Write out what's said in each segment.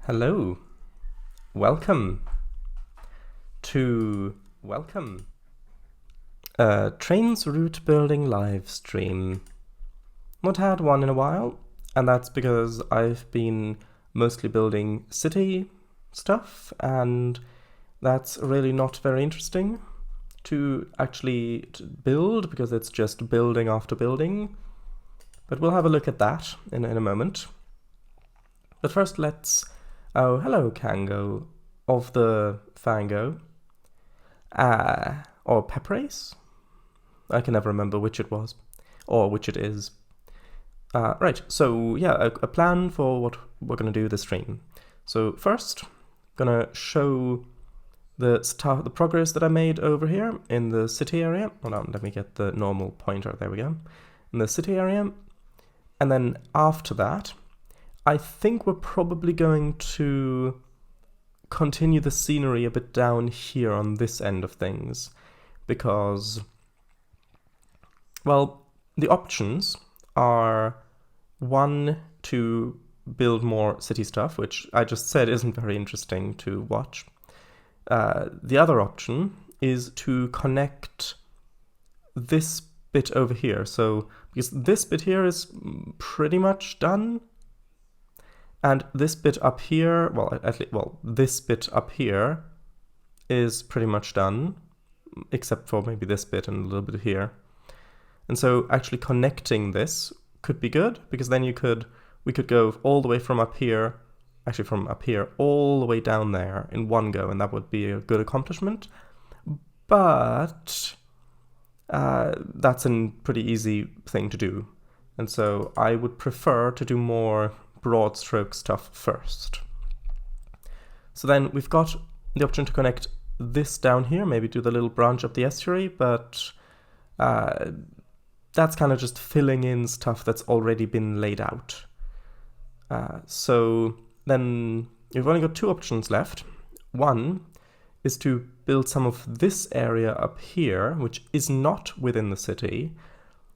Hello, welcome to Trainz route building live stream. Not had one in a while, and that's because I've been mostly building city stuff, and that's really not very interesting to actually build because it's just building after building. But we'll have a look at that in a moment. But first let's... Oh, hello, Kango of the Fango. Or Peprace? I can never remember which it was, or which it is. Right, so yeah, a plan for what we're going to do this stream. So first, I'm going to show the progress that I made over here in the city area. Hold on, let me get the normal pointer, there we go. In the city area. And then after that, I think we're probably going to continue the scenery a bit down here on this end of things, because, well, the options are one, to build more city stuff, which I just said isn't very interesting to watch. The other option is to connect this bit over here. So, because this bit here is pretty much done, and this bit up here, this bit up here is pretty much done, except for maybe this bit and a little bit here. And so actually connecting this could be good, because then we could go all the way from up here, actually from up here all the way down there in one go, and that would be a good accomplishment. But that's a pretty easy thing to do. And so I would prefer to do more broad stroke stuff first. So then we've got the option to connect this down here, maybe do the little branch up the estuary, but that's kind of just filling in stuff that's already been laid out. So then we've only got two options left. One is to build some of this area up here, which is not within the city,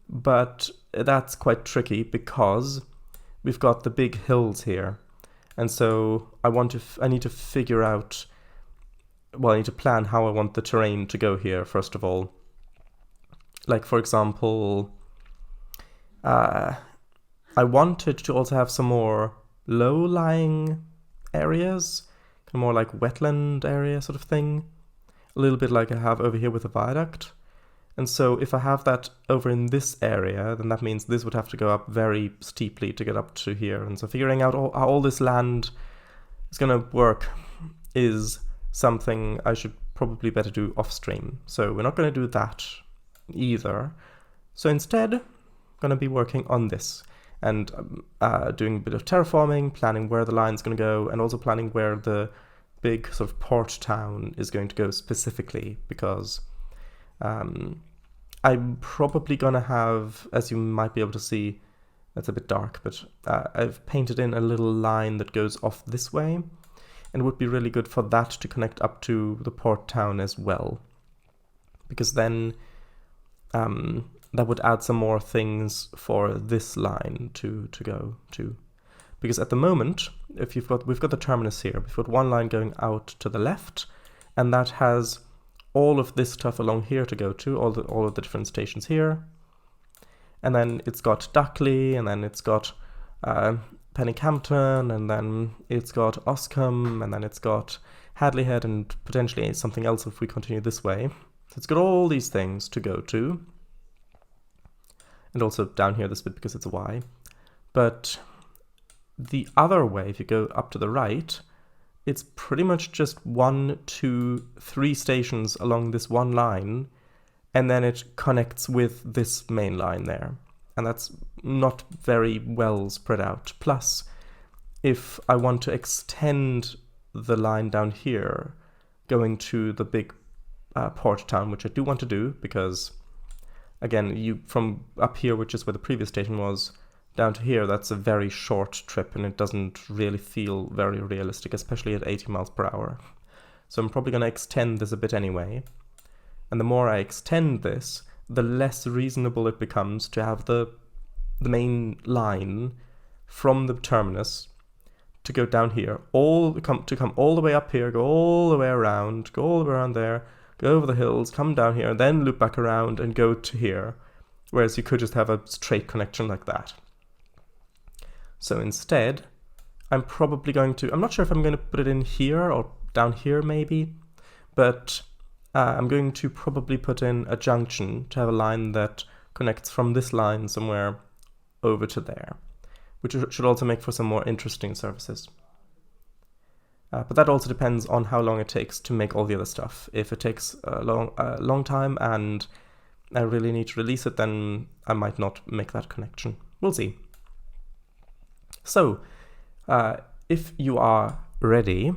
but that's quite tricky because we've got the big hills here, and so I need to figure out, well, I need to plan how I want the terrain to go here, first of all. Like, for example, I wanted to also have some more low-lying areas, kind of more like wetland area sort of thing, a little bit like I have over here with the viaduct. And so if I have that over in this area, then that means this would have to go up very steeply to get up to here. And so figuring out how all this land is going to work is something I should probably better do off stream. So we're not going to do that either. So instead, I'm going to be working on this and doing a bit of terraforming, planning where the line's going to go, and also planning where the big sort of port town is going to go specifically, because I'm probably going to have, as you might be able to see, that's a bit dark, but I've painted in a little line that goes off this way, and it would be really good for that to connect up to the port town as well, because then that would add some more things for this line to go to. Because at the moment, we've got the terminus here, we've got one line going out to the left, and that has all of this stuff along here to go to, all of the different stations here. And then it's got Duckley, and then it's got Pennycampton, and then it's got Oscombe, and then it's got Hadley Head, and potentially something else if we continue this way. So it's got all these things to go to. And also down here this bit because it's a Y. But the other way, if you go up to the right, it's pretty much just 1, 2, 3 stations along this one line, and then it connects with this main line there. And that's not very well spread out. Plus, if I want to extend the line down here, going to the big port town, which I do want to do, because, again, from up here, which is where the previous station was, down to here, that's a very short trip, and it doesn't really feel very realistic, especially at 80 miles per hour. So I'm probably going to extend this a bit anyway. And the more I extend this, the less reasonable it becomes to have the main line from the terminus to go down here, to come all the way up here, go all the way around, go all the way around there, go over the hills, come down here, and then loop back around and go to here. Whereas you could just have a straight connection like that. So instead, I'm probably going to, I'm not sure if I'm going to put it in here or down here maybe, but I'm going to probably put in a junction to have a line that connects from this line somewhere over to there, which should also make for some more interesting services. But that also depends on how long it takes to make all the other stuff. If it takes a long time and I really need to release it, then I might not make that connection. We'll see. So, if you are ready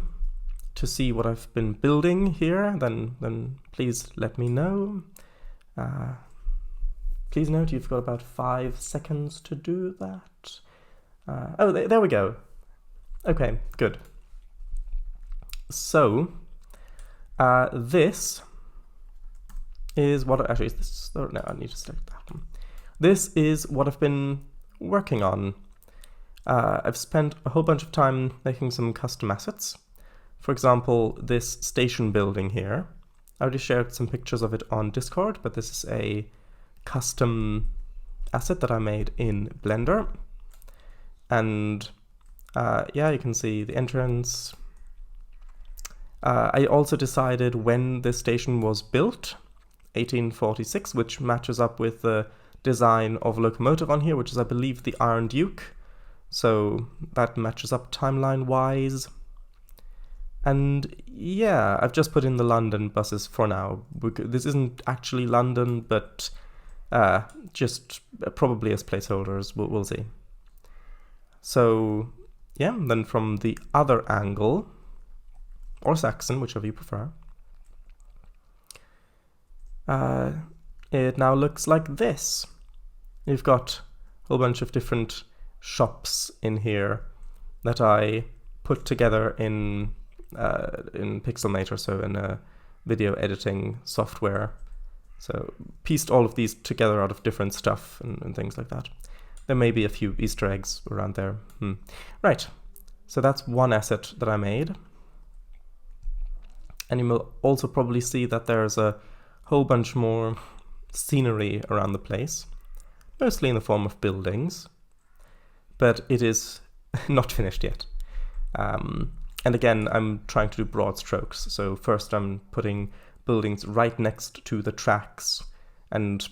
to see what I've been building here, then please let me know. Please note you've got about 5 seconds to do that. Oh, there we go. Okay, good. So, this is what, actually, is this, oh, no, I need to select that one. This is what I've been working on. I've spent a whole bunch of time making some custom assets. For example, this station building here. I already shared some pictures of it on Discord, but this is a custom asset that I made in Blender. And yeah, you can see the entrance. I also decided when this station was built, 1846, which matches up with the design of a locomotive on here, which is, I believe, the Iron Duke. So that matches up timeline-wise. And yeah, I've just put in the London buses for now. This isn't actually London, but just probably as placeholders, we'll see. So yeah, then from the other angle, or Saxon, whichever you prefer, it now looks like this. You've got a whole bunch of different shops in here that I put together in Pixelmator, so in a video editing software. So pieced all of these together out of different stuff and things like that. There may be a few Easter eggs around there. Right, so that's one asset that I made. And you will also probably see that there's a whole bunch more scenery around the place, mostly in the form of buildings, but it is not finished yet. And again, I'm trying to do broad strokes. So first I'm putting buildings right next to the tracks and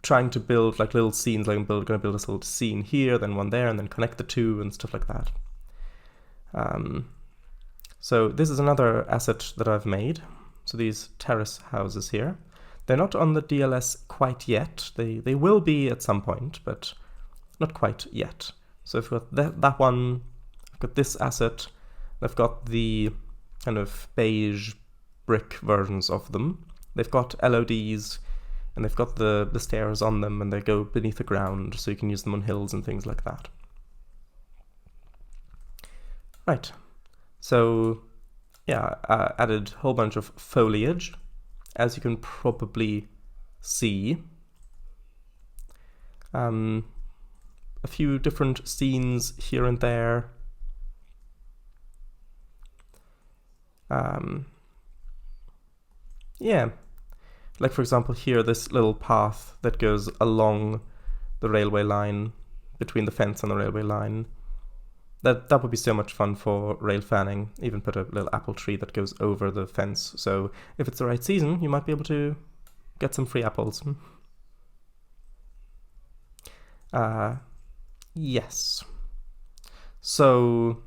trying to build like little scenes. Like I'm going to build this little scene here, then one there, and then connect the two and stuff like that. So this is another asset that I've made. So these terrace houses here, they're not on the DLS quite yet. They will be at some point, but not quite yet. So I've got that one, I've got this asset, I've got the kind of beige brick versions of them. They've got LODs, and they've got the stairs on them, and they go beneath the ground, so you can use them on hills and things like that. Right, so yeah, added a whole bunch of foliage, as you can probably see. A few different scenes here and there. Yeah, like for example here, this little path that goes along the railway line, between the fence and the railway line. That would be so much fun for rail fanning. Even put a little apple tree that goes over the fence. So if it's the right season, you might be able to get some free apples. Yes. So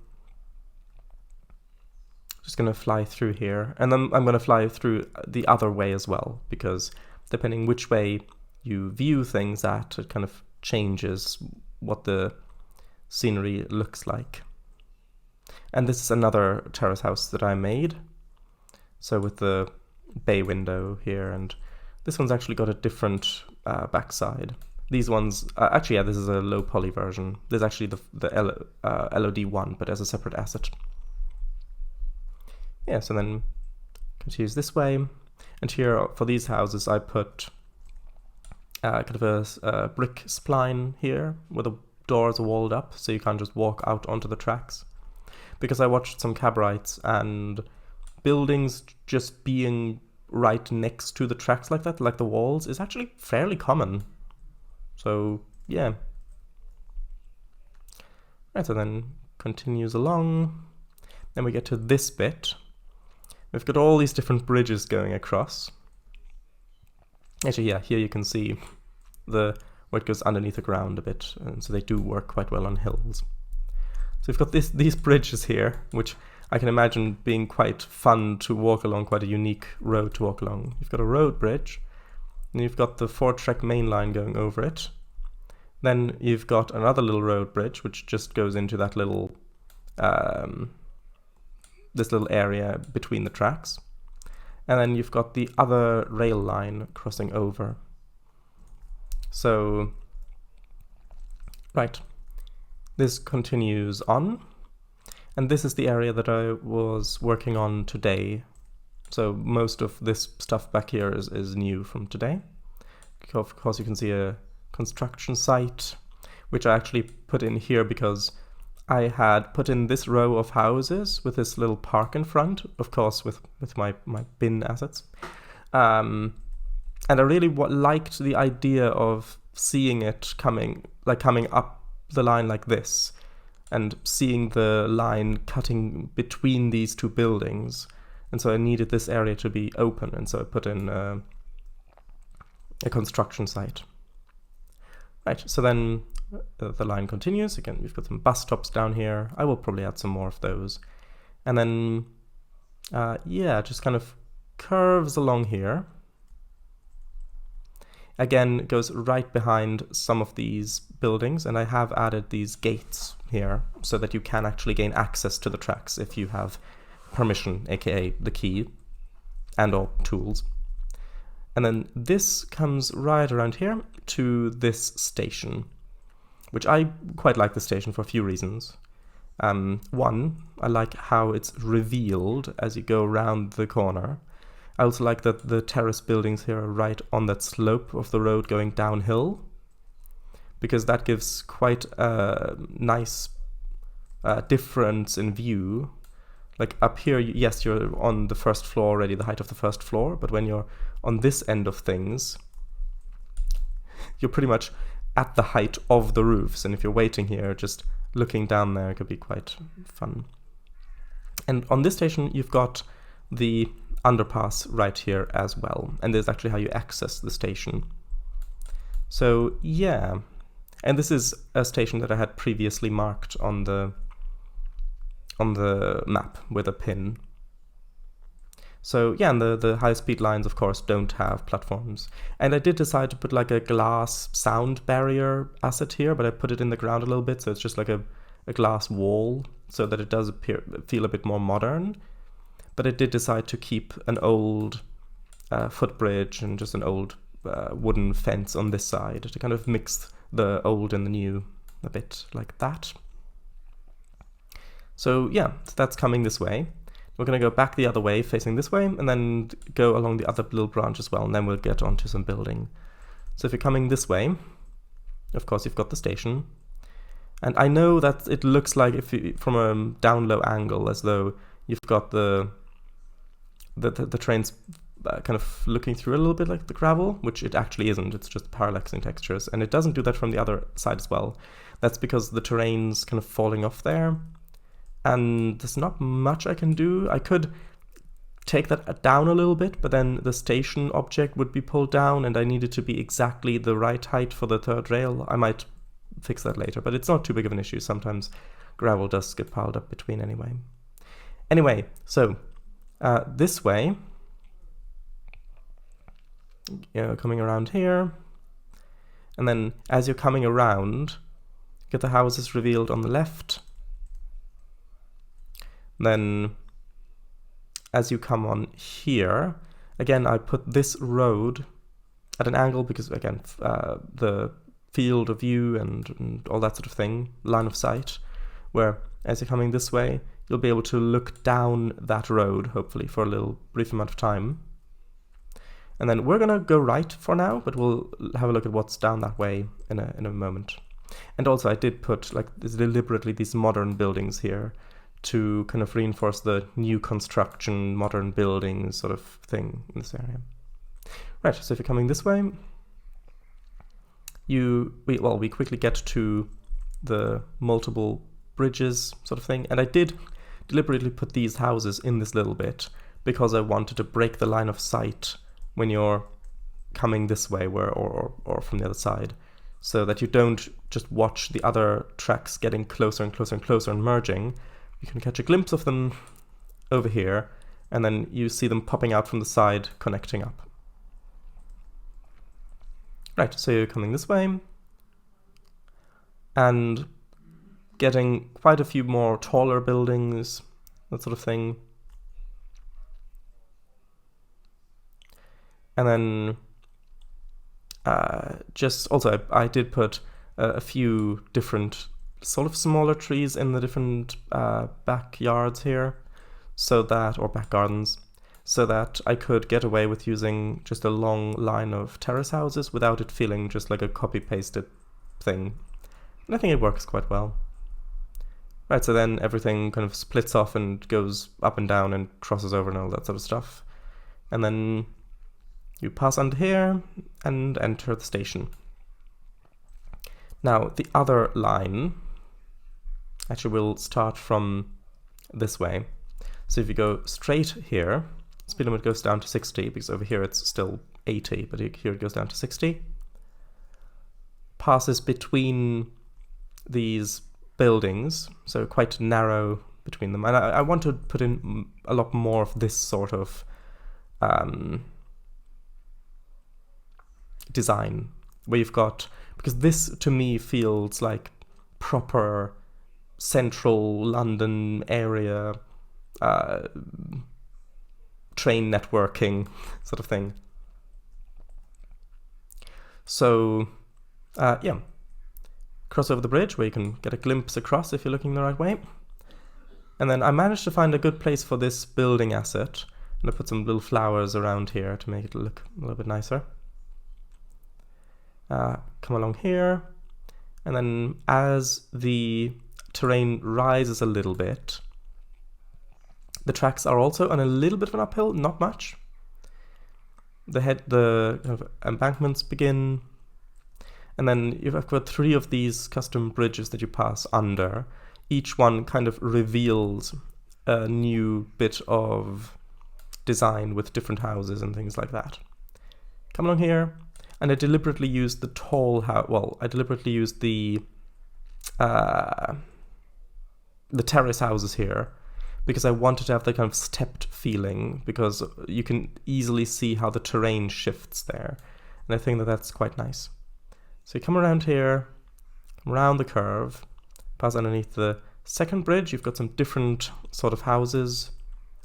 just going to fly through here, and then I'm going to fly through the other way as well, because depending which way you view things at, it kind of changes what the scenery looks like. And this is another terrace house that I made, so with the bay window here, and this one's actually got a different backside. These ones, actually, yeah, this is a low poly version. There's actually the LOD one, but as a separate asset. Yeah, so then continues this way, and here for these houses I put kind of a brick spline here where the doors are walled up, so you can't just walk out onto the tracks. because I watched some cab rides, and buildings just being right next to the tracks like that, like the walls, is actually fairly common. So yeah. Right, so then continues along. Then we get to this bit. We've got all these different bridges going across. Actually, yeah, here you can see where it goes underneath the ground a bit, and so they do work quite well on hills. So we've got these bridges here, which I can imagine being quite fun to walk along, quite a unique road to walk along. You've got a road bridge, and you've got the 4-track main line going over it. Then you've got another little road bridge, which just goes into that little, this little area between the tracks. And then you've got the other rail line crossing over. So, right, this continues on. And this is the area that I was working on today. So most of this stuff back here is new from today. Of course, you can see a construction site, which I actually put in here because I had put in this row of houses with this little park in front, of course, with my bin assets. And I really liked the idea of seeing it coming up the line like this, and seeing the line cutting between these two buildings. And so I needed this area to be open, and so I put in a construction site. Right, so then the line continues. Again, we've got some bus stops down here. I will probably add some more of those. And then, yeah, just kind of curves along here. Again, goes right behind some of these buildings, and I have added these gates here so that you can actually gain access to the tracks if you have permission, aka the key, and or tools. And then this comes right around here to this station, which I quite like the station for a few reasons. One, I like how it's revealed as you go around the corner. I also like that the terrace buildings here are right on that slope of the road going downhill, because that gives quite a nice difference in view. Like up here, yes, you're on the first floor already, the height of the first floor, but when you're on this end of things, you're pretty much at the height of the roofs, and if you're waiting here, just looking down there could be quite fun. And on this station, you've got the underpass right here as well, and this is actually how you access the station. So yeah, and this is a station that I had previously marked on the map with a pin. So yeah, and the high-speed lines, of course, don't have platforms. And I did decide to put like a glass sound barrier asset here, but I put it in the ground a little bit, so it's just like a glass wall, so that it does feel a bit more modern. But I did decide to keep an old footbridge and just an old wooden fence on this side to kind of mix the old and the new a bit like that. So yeah, that's coming this way. We're going to go back the other way, facing this way, and then go along the other little branch as well, and then we'll get onto some building. So if you're coming this way, of course you've got the station. And I know that it looks like, if you, from a down low angle, as though you've got the trains kind of looking through a little bit like the gravel, which it actually isn't. It's just parallaxing textures, and it doesn't do that from the other side as well. That's because the terrain's kind of falling off there, and there's not much I can do. I could take that down a little bit, but then the station object would be pulled down, and I need it to be exactly the right height for the third rail. I might fix that later, but it's not too big of an issue. Sometimes gravel does get piled up between anyway. Anyway, so this way, coming around here, and then as you're coming around, get the houses revealed on the left. Then as you come on here, again, I put this road at an angle because, again, the field of view and all that sort of thing, line of sight, where as you're coming this way, you'll be able to look down that road, hopefully, for a little brief amount of time. And then we're going to go right for now, but we'll have a look at what's down that way in a moment. And also I did put, like, deliberately these modern buildings here to kind of reinforce the new construction, modern buildings sort of thing in this area. Right, so if you're coming this way, we quickly get to the multiple bridges sort of thing. And I did deliberately put these houses in this little bit because I wanted to break the line of sight when you're coming this way or from the other side, so that you don't just watch the other tracks getting closer and closer and closer and merging. You can catch a glimpse of them over here, and then you see them popping out from the side, connecting up. Right, so you're coming this way, and getting quite a few more taller buildings, that sort of thing. And then I did put a few different sort of smaller trees in the different backyards here, or back gardens, so that I could get away with using just a long line of terrace houses without it feeling just like a copy-pasted thing. And I think it works quite well. Right, so then everything kind of splits off and goes up and down and crosses over and all that sort of stuff. And then you pass under here and enter the station. Now, the other line actually will start from this way. So if you go straight here, speed limit goes down to 60, because over here it's still 80, but here it goes down to 60. Passes between these buildings, so quite narrow between them. And I want to put in a lot more of this sort of design, where you've got, because this to me feels like proper central London area train networking sort of thing. So yeah, cross over the bridge where you can get a glimpse across if you're looking the right way. And then I managed to find a good place for this building asset, and I put some little flowers around here to make it look a little bit nicer. Come along here, and then as the terrain rises a little bit, the tracks are also on a little bit of an uphill, not much. The kind of embankments begin, and then you've got 3 of these custom bridges that you pass under. Each one kind of reveals a new bit of design with different houses and things like that. Come along here, and I deliberately used the tall house. Well, I deliberately used the terrace houses here because I wanted to have that kind of stepped feeling, because you can easily see how the terrain shifts there, and I think that that's quite nice. So you come around here, come around the curve, pass underneath the second bridge. You've got some different sort of houses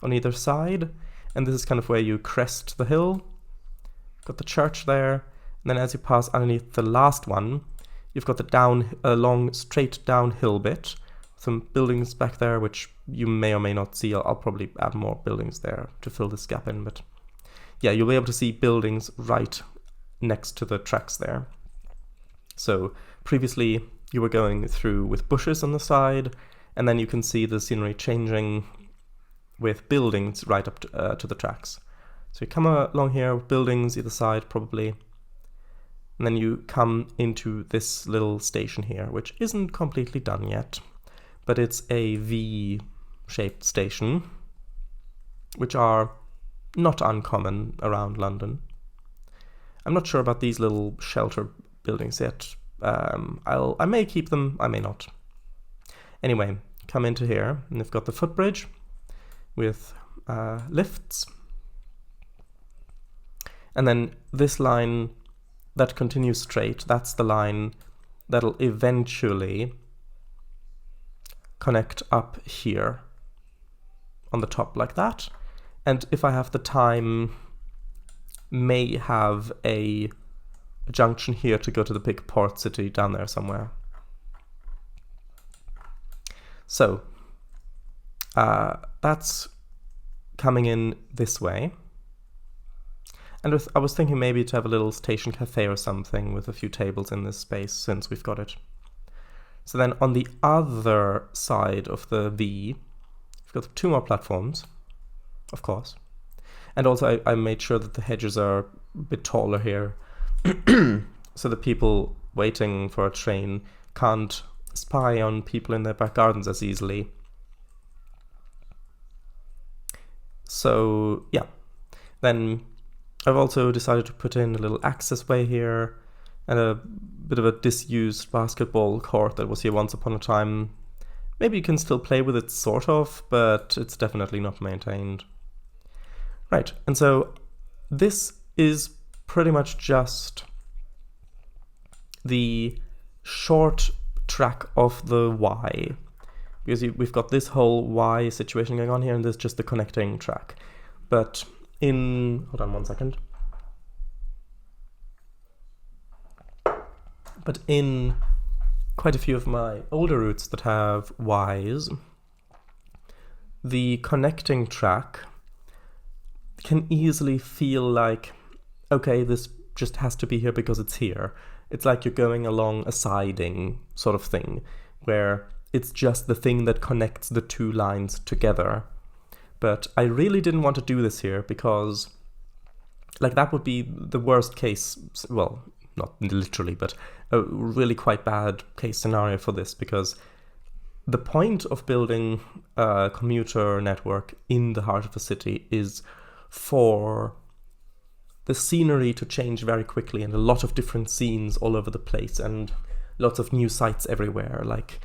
on either side, and this is kind of where you crest the hill. Got the church there, and then as you pass underneath the last one, you've got the long straight downhill bit. Some buildings back there which you may or may not see. I'll probably add more buildings there to fill this gap in, but yeah, you'll be able to see buildings right next to the tracks there. So previously you were going through with bushes on the side, and then you can see the scenery changing with buildings right up to the tracks. So you come along here with buildings either side probably, and then you come into this little station here, which isn't completely done yet, but it's a V-shaped station, which are not uncommon around London. I'm not sure about these little shelter buildings yet. I may keep them, I may not. Anyway, come into here, and they've got the footbridge with lifts. And then this line that continues straight, that's the line that'll eventually connect up here on the top like that. And if I have the time, may have a junction here to go to the big port city down there somewhere. So that's coming in this way. And I was thinking maybe to have a little station cafe or something with a few tables in this space, since we've got it. So then on the other side of the V, got 2 more platforms, of course. And also I made sure that the hedges are a bit taller here so that people waiting for a train can't spy on people in their back gardens as easily. So yeah, then I've also decided to put in a little access way here and a bit of a disused basketball court that was here once upon a time. Maybe you can still play with it, sort of, but it's definitely not maintained. Right, and so this is pretty much just the short track of the Y, because we've got this whole Y situation going on here, and there's just the connecting track. But hold on 1 second. But in quite a few of my older routes that have Ys, the connecting track can easily feel like, okay, this just has to be here because it's here. It's like you're going along a siding sort of thing, where it's just the thing that connects the 2 lines together. But I really didn't want to do this here because, like, that would be the worst case, well, not literally, but a really quite bad case scenario for this, because the point of building a commuter network in the heart of a city is for the scenery to change very quickly, and a lot of different scenes all over the place, and lots of new sights everywhere. Like,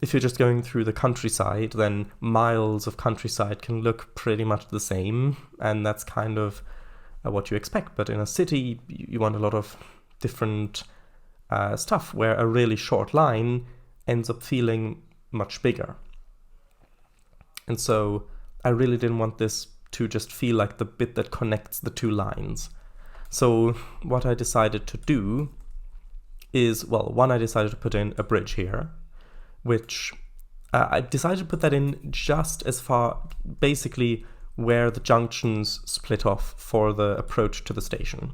if you're just going through the countryside, then miles of countryside can look pretty much the same, and that's kind of what you expect. But in a city, you want a lot of different stuff, where a really short line ends up feeling much bigger. And so I really didn't want this to just feel like the bit that connects the 2 lines. So what I decided to do is, well, one, I decided to put in a bridge here, which I decided to put that in just as far, basically where the junctions split off for the approach to the station.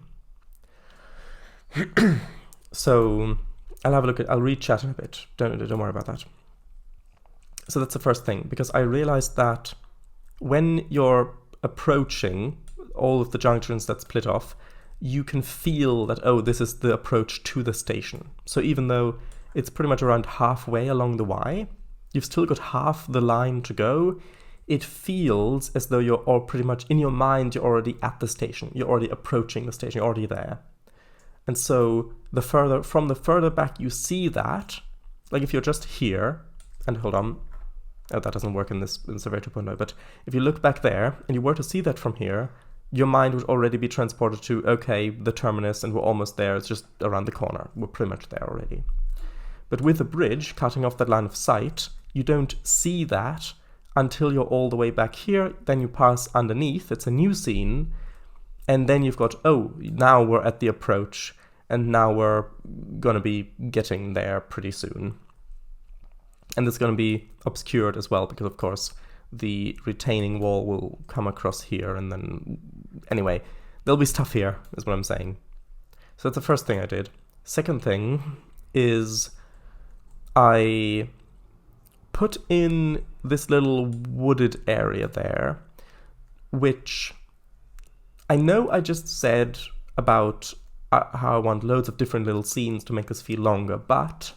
So I'll read chat in a bit. Don't worry about that. So that's the first thing, because I realized that when you're approaching all of the junctions that split off, you can feel that, oh, this is the approach to the station. So even though it's pretty much around halfway along the Y, you've still got half the line to go. It feels as though you're all pretty much, in your mind, you're already at the station. You're already approaching the station. You're already there. And so from the further back you see that, like if you're just here, and hold on, oh, that doesn't work in Survey 2.0, but if you look back there and you were to see that from here, your mind would already be transported to, okay, the terminus, and we're almost there. It's just around the corner. We're pretty much there already. But with the bridge cutting off that line of sight, you don't see that until you're all the way back here. Then you pass underneath. It's a new scene. And then you've got, oh, now we're at the approach, and now we're going to be getting there pretty soon. And it's going to be obscured as well, because, of course, the retaining wall will come across here, and then, anyway, there'll be stuff here, is what I'm saying. So that's the first thing I did. Second thing is I put in this little wooded area there, which I know I just said about how I want loads of different little scenes to make this feel longer, but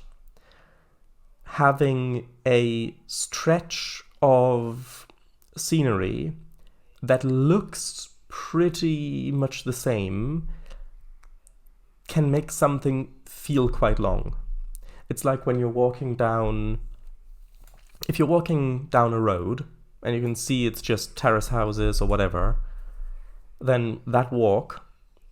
having a stretch of scenery that looks pretty much the same can make something feel quite long. It's like when you're walking down, if you're walking down a road and you can see it's just terrace houses or whatever, then that walk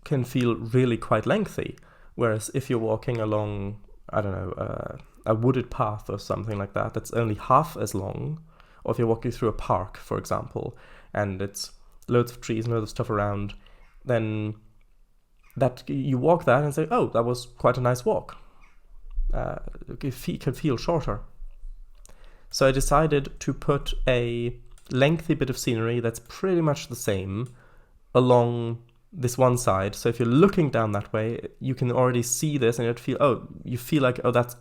can feel really quite lengthy. Whereas if you're walking along, I don't know, a wooded path or something like that, that's only half as long, or if you're walking through a park, for example, and it's loads of trees and loads of stuff around, then that you walk that and say, oh, that was quite a nice walk. It can feel shorter. So I decided to put a lengthy bit of scenery that's pretty much the same along this one side. So if you're looking down that way, you can already see this, and you feel like, oh, that's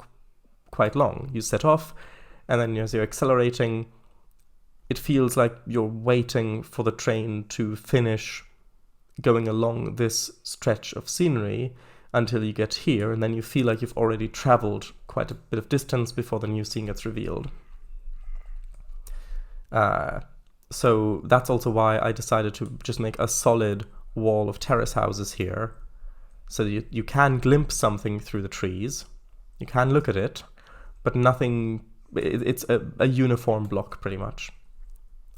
quite long. You set off, and then as you're accelerating, it feels like you're waiting for the train to finish going along this stretch of scenery until you get here, and then you feel like you've already traveled quite a bit of distance before the new scene gets revealed. So that's also why I decided to just make a solid wall of terrace houses here, so that you can glimpse something through the trees, you can look at it, but nothing, it's a uniform block pretty much.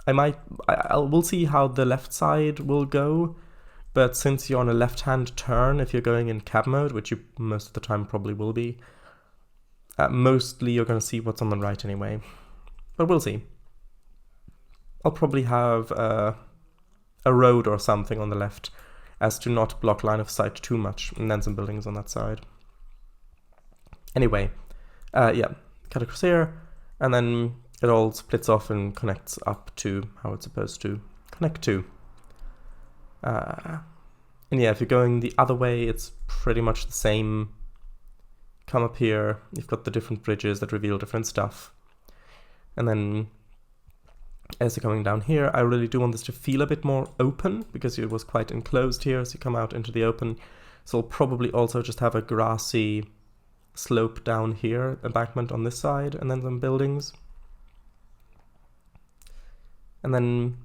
We'll see how the left side will go, but since you're on a left-hand turn, if you're going in cab mode, which you most of the time probably will be, mostly you're going to see what's on the right anyway. But we'll see. I'll probably have a road or something on the left as to not block line of sight too much, and then some buildings on that side. Anyway, yeah, cut across here, and then it all splits off and connects up to how it's supposed to connect to. And yeah, if you're going the other way, it's pretty much the same. Come up here, you've got the different bridges that reveal different stuff. And then as you're coming down here, I really do want this to feel a bit more open, because it was quite enclosed here as you come out into the open. So I'll probably also just have a grassy slope down here, embankment on this side, and then some buildings. And then,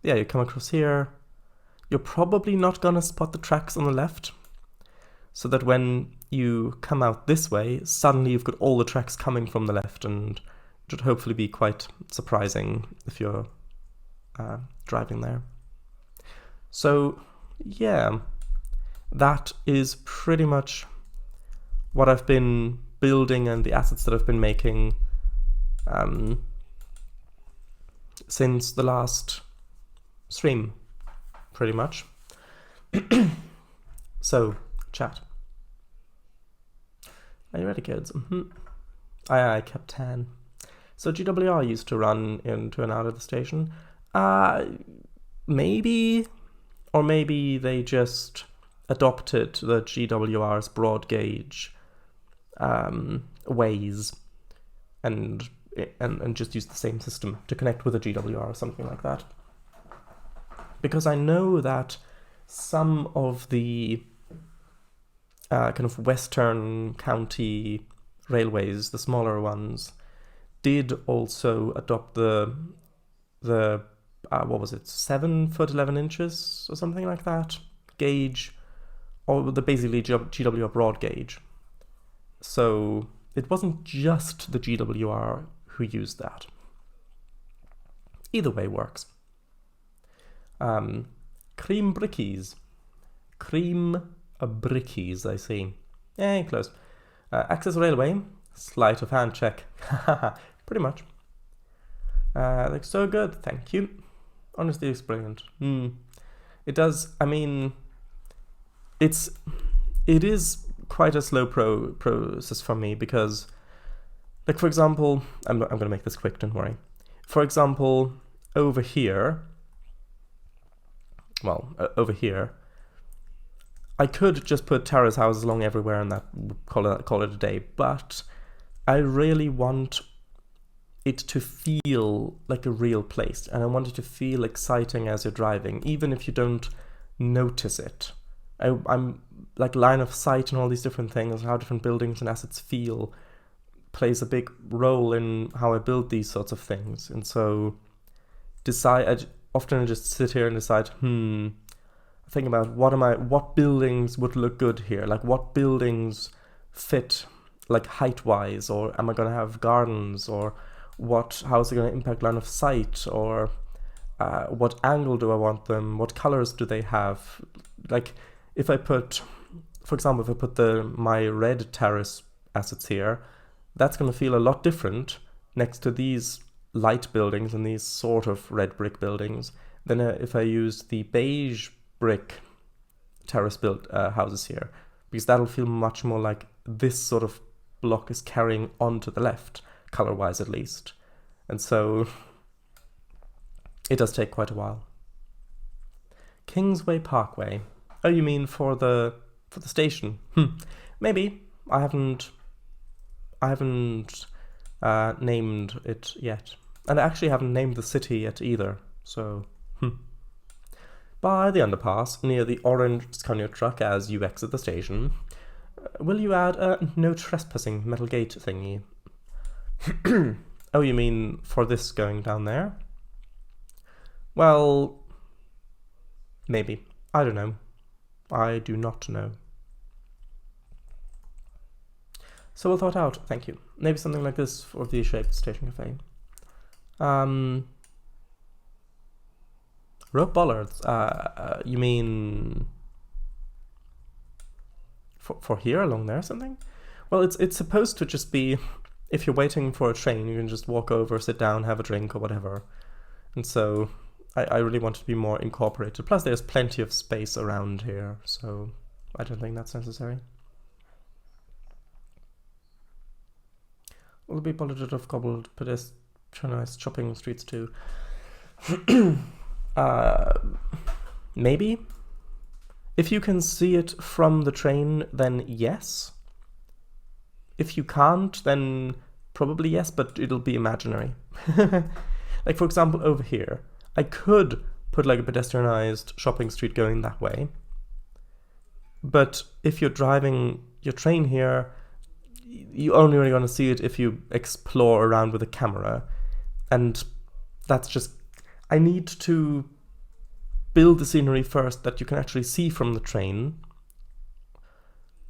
yeah, you come across here. You're probably not gonna spot the tracks on the left, so that when you come out this way, suddenly you've got all the tracks coming from the left, and it should hopefully be quite surprising if you're driving there. So yeah, that is pretty much what I've been building and the assets that I've been making since the last stream, pretty much. So, chat. Are you ready, kids? I kept 10. So GWR used to run into and out of the station. Maybe, or maybe they just adopted the GWR's broad gauge ways and just used the same system to connect with a GWR or something like that. Because I know that some of the kind of Western County railways, the smaller ones, did also adopt the what was it, 7 foot 11 inches or something like that gauge, or the basically GWR broad gauge. So it wasn't just the GWR who used that. Either way works. Cream brickies. Cream brickies, I see. Close. Access railway. Sleight of hand check. Pretty much. Looks so good, thank you. Honestly, it's brilliant. It does, I mean, it is quite a slow process for me, because, like, for example, I'm going to make this quick, don't worry. For example, over here, over here, I could just put terrace houses along everywhere and that call it a day, but I really want it to feel like a real place, and I want it to feel exciting as you're driving, even if you don't notice it. I'm like, line of sight and all these different things, how different buildings and assets feel, plays a big role in how I build these sorts of things. And so I often just sit here and decide, think about what buildings would look good here, like what buildings fit like height-wise, or am I going to have gardens, or how is it going to impact line of sight, or what angle do I want them, what colors do they have. Like, if I put, for example, if I put my red terrace assets here, that's going to feel a lot different next to these light buildings and these sort of red brick buildings than if I use the beige brick terrace built houses here, because that'll feel much more like this sort of block is carrying on to the left, color-wise at least. And so it does take quite a while. Kingsway Parkway. Oh, you mean for the station? Maybe. I haven't named it yet. And I actually haven't named the city yet either, so... By the underpass, near the orange Scania truck as you exit the station, will you add a no trespassing metal gate thingy? Oh, you mean for this going down there? Well, maybe. I don't know. I do not know. So well thought out, thank you. Maybe something like this for the shaped station cafe. Rope bollards. You mean for here along there or something? Well, it's supposed to just be, if you're waiting for a train, you can just walk over, sit down, have a drink or whatever. And so I really want it to be more incorporated. Plus there's plenty of space around here, so I don't think that's necessary. Will be bulleted of cobbled pedestrianised shopping streets too. Maybe. If you can see it from the train, then yes. If you can't, then probably yes, but it'll be imaginary. Like, for example, over here, I could put like a pedestrianised shopping street going that way. But if you're driving your train here, you're only really going to see it if you explore around with a camera. And that's just... I need to build the scenery first that you can actually see from the train,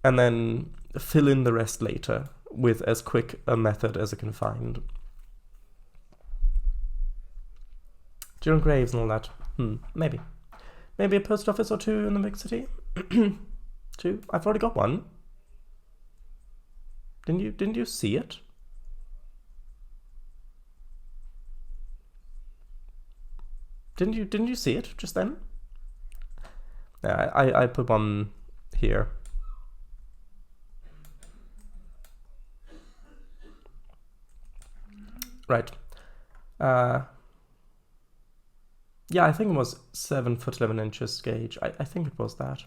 and then fill in the rest later with as quick a method as I can find. During graves and all that. Maybe. Maybe a post office or two in the big city? 2? I've already got one. Didn't you see it? Didn't you see it just then? Yeah, I put one here. Right. Yeah, I think it was 7 foot 11 inches gauge. I think it was that.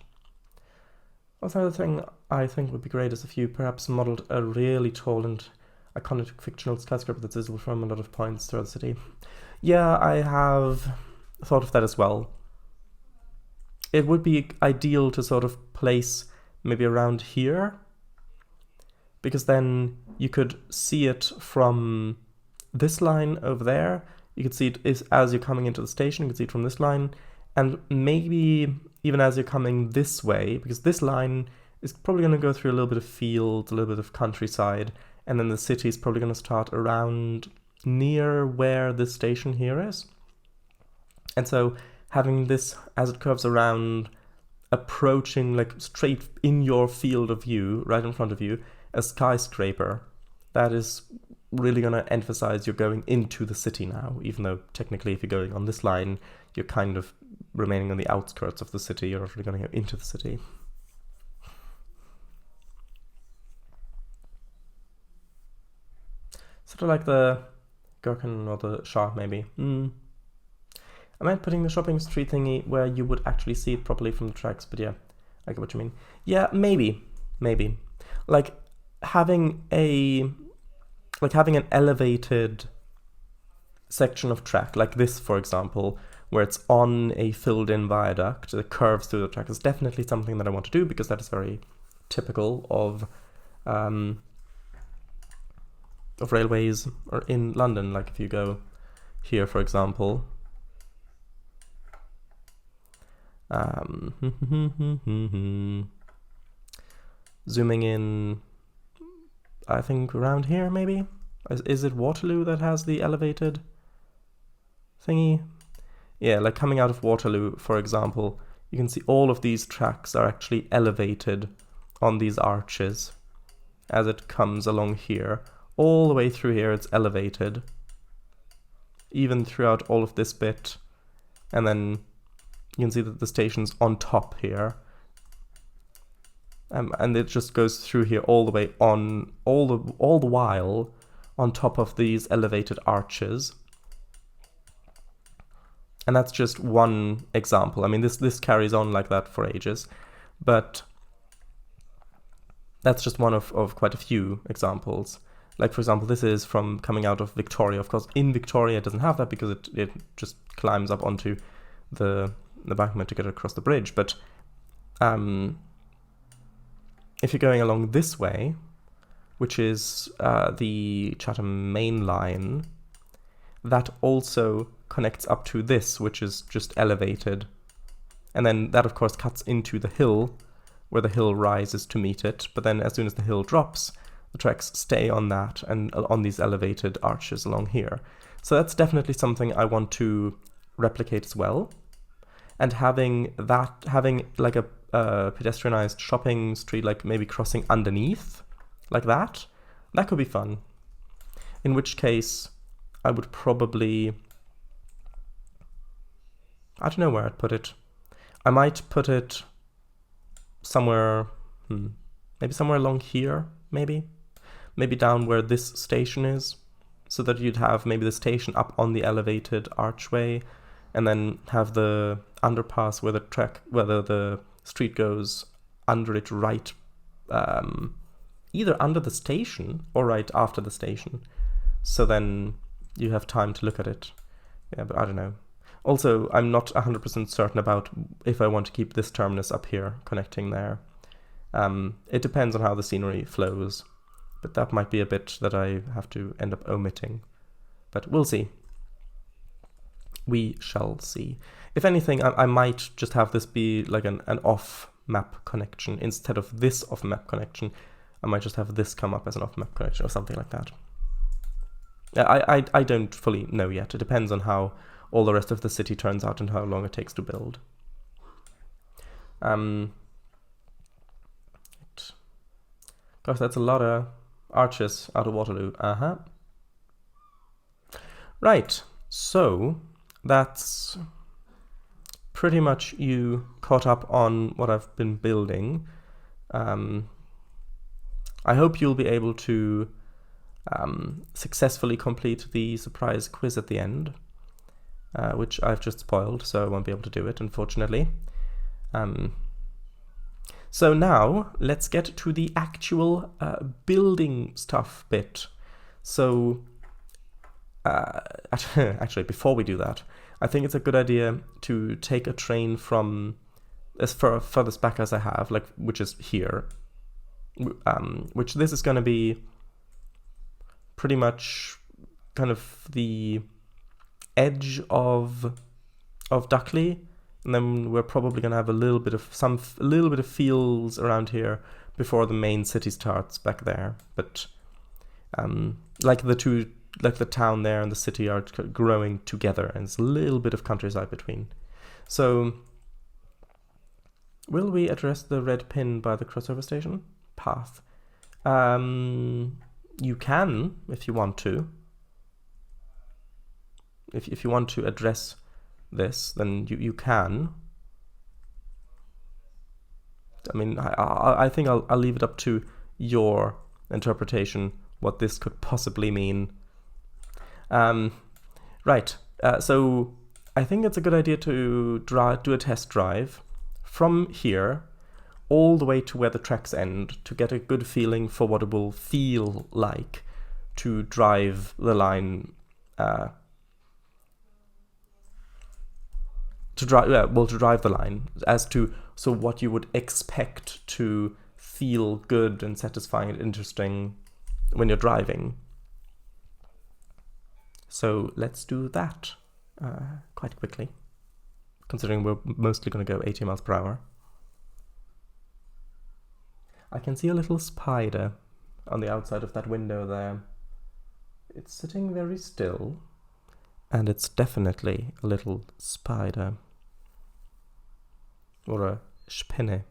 Also, the thing I think would be great is if you perhaps modeled a really tall and iconic fictional skyscraper that's visible from a lot of points throughout the city. Yeah, I have thought of that as well. It would be ideal to sort of place maybe around here, because then you could see it from this line over there. You could see it as you're coming into the station, you could see it from this line, and maybe even as you're coming this way, because this line is probably going to go through a little bit of fields, a little bit of countryside, and then the city is probably going to start around near where this station here is. And so having this, as it curves around, approaching like straight in your field of view, right in front of you, a skyscraper, that is really going to emphasize you're going into the city now, even though technically if you're going on this line, you're kind of remaining on the outskirts of the city, you're not really going to go into the city. Sort of like the gherkin or the shark, maybe. I meant putting the shopping street thingy where you would actually see it properly from the tracks, but yeah, I get what you mean. Yeah, maybe. Like having an elevated section of track, like this, for example, where it's on a filled-in viaduct that curves through the track, is definitely something that I want to do, because that is very typical of railways or in London. Like if you go here, for example, zooming in, I think around here maybe? Is it Waterloo that has the elevated thingy? Yeah, like coming out of Waterloo, for example, you can see all of these tracks are actually elevated on these arches as it comes along here. All the way through here it's elevated, even throughout all of this bit, and then you can see that the station's on top here, and it just goes through here all the way on, all the while on top of these elevated arches. And that's just one example. I mean, this carries on like that for ages, but that's just one of quite a few examples. Like, for example, this is from coming out of Victoria. Of course, in Victoria it doesn't have that because it just climbs up onto the embankment to get across the bridge. But if you're going along this way, which is the Chatham Main Line, that also connects up to this, which is just elevated. And then that, of course, cuts into the hill, where the hill rises to meet it. But then as soon as the hill drops, the tracks stay on that and on these elevated arches along here. So that's definitely something I want to replicate as well. And having like a pedestrianized shopping street, like maybe crossing underneath, like that could be fun. In which case, I would probably, I don't know where I'd put it. I might put it somewhere, maybe somewhere along here, maybe down where this station is, so that you'd have maybe the station up on the elevated archway, and then have the underpass where the street goes under it, right, either under the station or right after the station. So then you have time to look at it. Yeah, but I don't know. Also, I'm not 100% certain about if I want to keep this terminus up here connecting there. It depends on how the scenery flows, but that might be a bit that I have to end up omitting. But we'll see. We shall see. If anything, I might just have this be like an off-map connection. Instead of this off-map connection, I might just have this come up as an off-map connection or something like that. I don't fully know yet. It depends on how all the rest of the city turns out and how long it takes to build. Gosh, that's a lot of arches out of Waterloo. Right, so that's pretty much you caught up on what I've been building. I hope you'll be able to successfully complete the surprise quiz at the end, which I've just spoiled, so I won't be able to do it, unfortunately. So now let's get to the actual building stuff bit. So actually, before we do that, I think it's a good idea to take a train from as furthest back as I have, like, which is here, which this is going to be pretty much kind of the edge of Duckley, and then we're probably going to have a little bit of fields around here before the main city starts back there. But like the town there and the city are growing together, and it's a little bit of countryside between. So will we address the red pin by the crossover station path? You can, if you want to. If you want to address this, then you can. I mean, I think I'll leave it up to your interpretation what this could possibly mean. Right. So I think it's a good idea to do a test drive from here all the way to where the tracks end to get a good feeling for what it will feel like to drive the line. To drive the line, as to what you would expect to feel good and satisfying and interesting when you're driving. So let's do that quite quickly, considering we're mostly going to go 80 miles per hour. I can see a little spider on the outside of that window there. It's sitting very still, and it's definitely a little spider. Or a Spinne,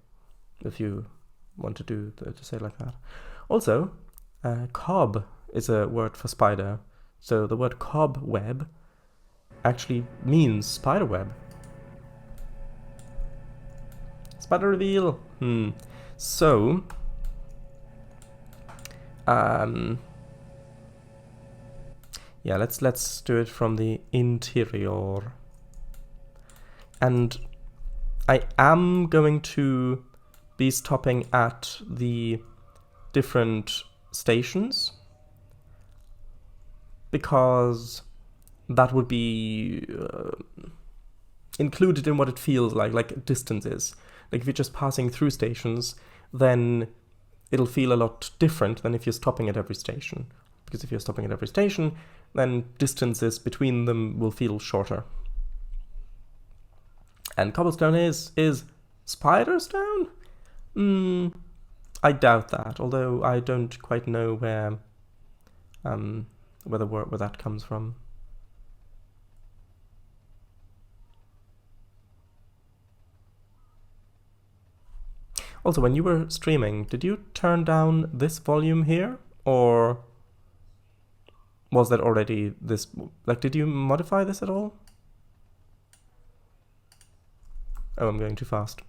if you want to say it like that. Also, cob is a word for spider. So the word cobweb actually means spider web. Spider reveal. So, yeah, let's do it from the interior. And I am going to be stopping at the different stations because that would be included in what it feels like distance is. Like if you're just passing through stations, then it'll feel a lot different than if you're stopping at every station. Because if you're stopping at every station, then distances between them will feel shorter. And cobblestone is spider stone? I doubt that, although I don't quite know where that comes from. Also, when you were streaming, did you turn down this volume here, or was that already this? Like, did you modify this at all? Oh, I'm going too fast.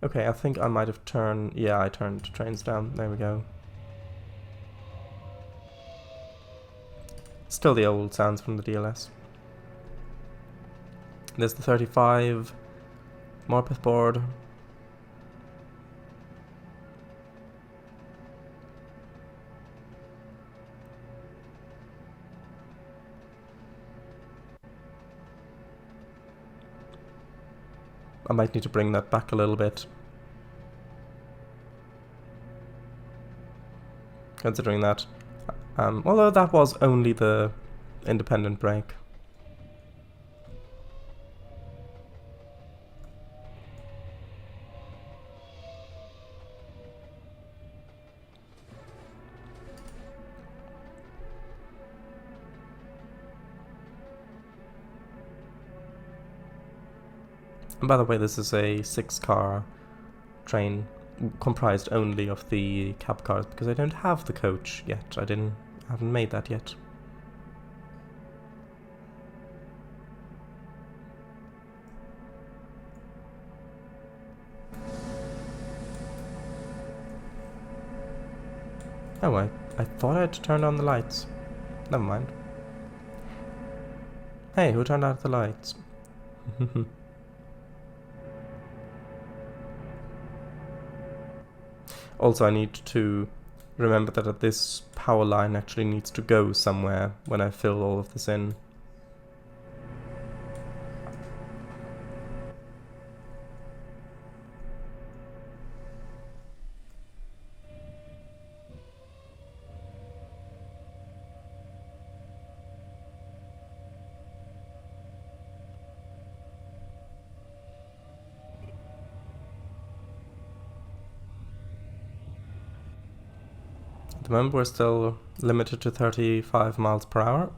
Okay, I think I might have turned... Yeah, I turned Trainz down. There we go. Still the old sounds from the DLS. There's the 35 Morpeth board. I might need to bring that back a little bit, considering that, although that was only the independent brake. And by the way, this is a 6-car train comprised only of the cab cars, because I don't have the coach yet. I haven't made that yet. Oh, I thought I'd turned on the lights. Never mind. Hey, who turned out the lights? Also, I need to remember that this power line actually needs to go somewhere when I fill all of this in. At the moment we're still limited to 35 miles per hour.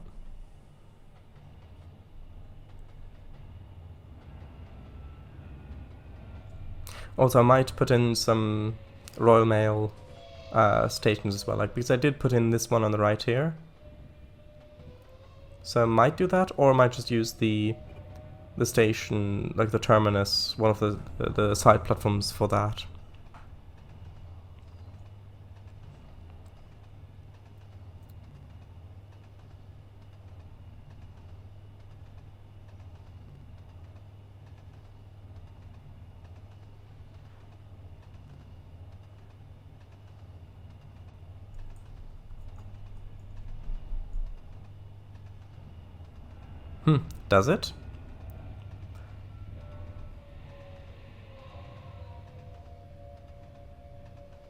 Also, I might put in some Royal Mail stations as well, because I did put in this one on the right here. So I might do that, or I might just use the station, like the terminus, one of the side platforms for that. Does it?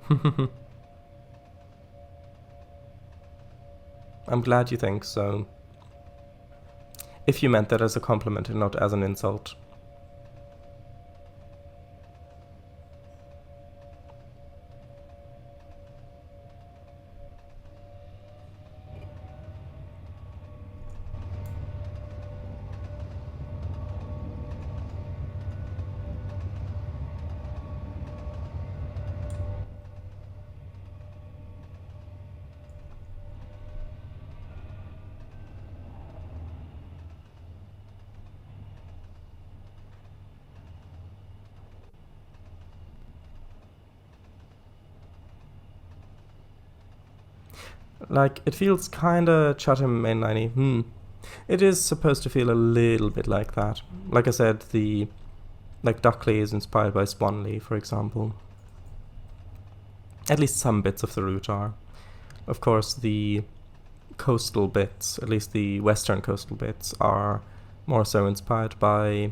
I'm glad you think so. If you meant that as a compliment and not as an insult. Like, it feels kinda Chatham mainliney. It is supposed to feel a little bit like that. Like I said, like Duckley is inspired by Swanley, for example. At least some bits of the route are. Of course, the coastal bits, at least the western coastal bits, are more so inspired by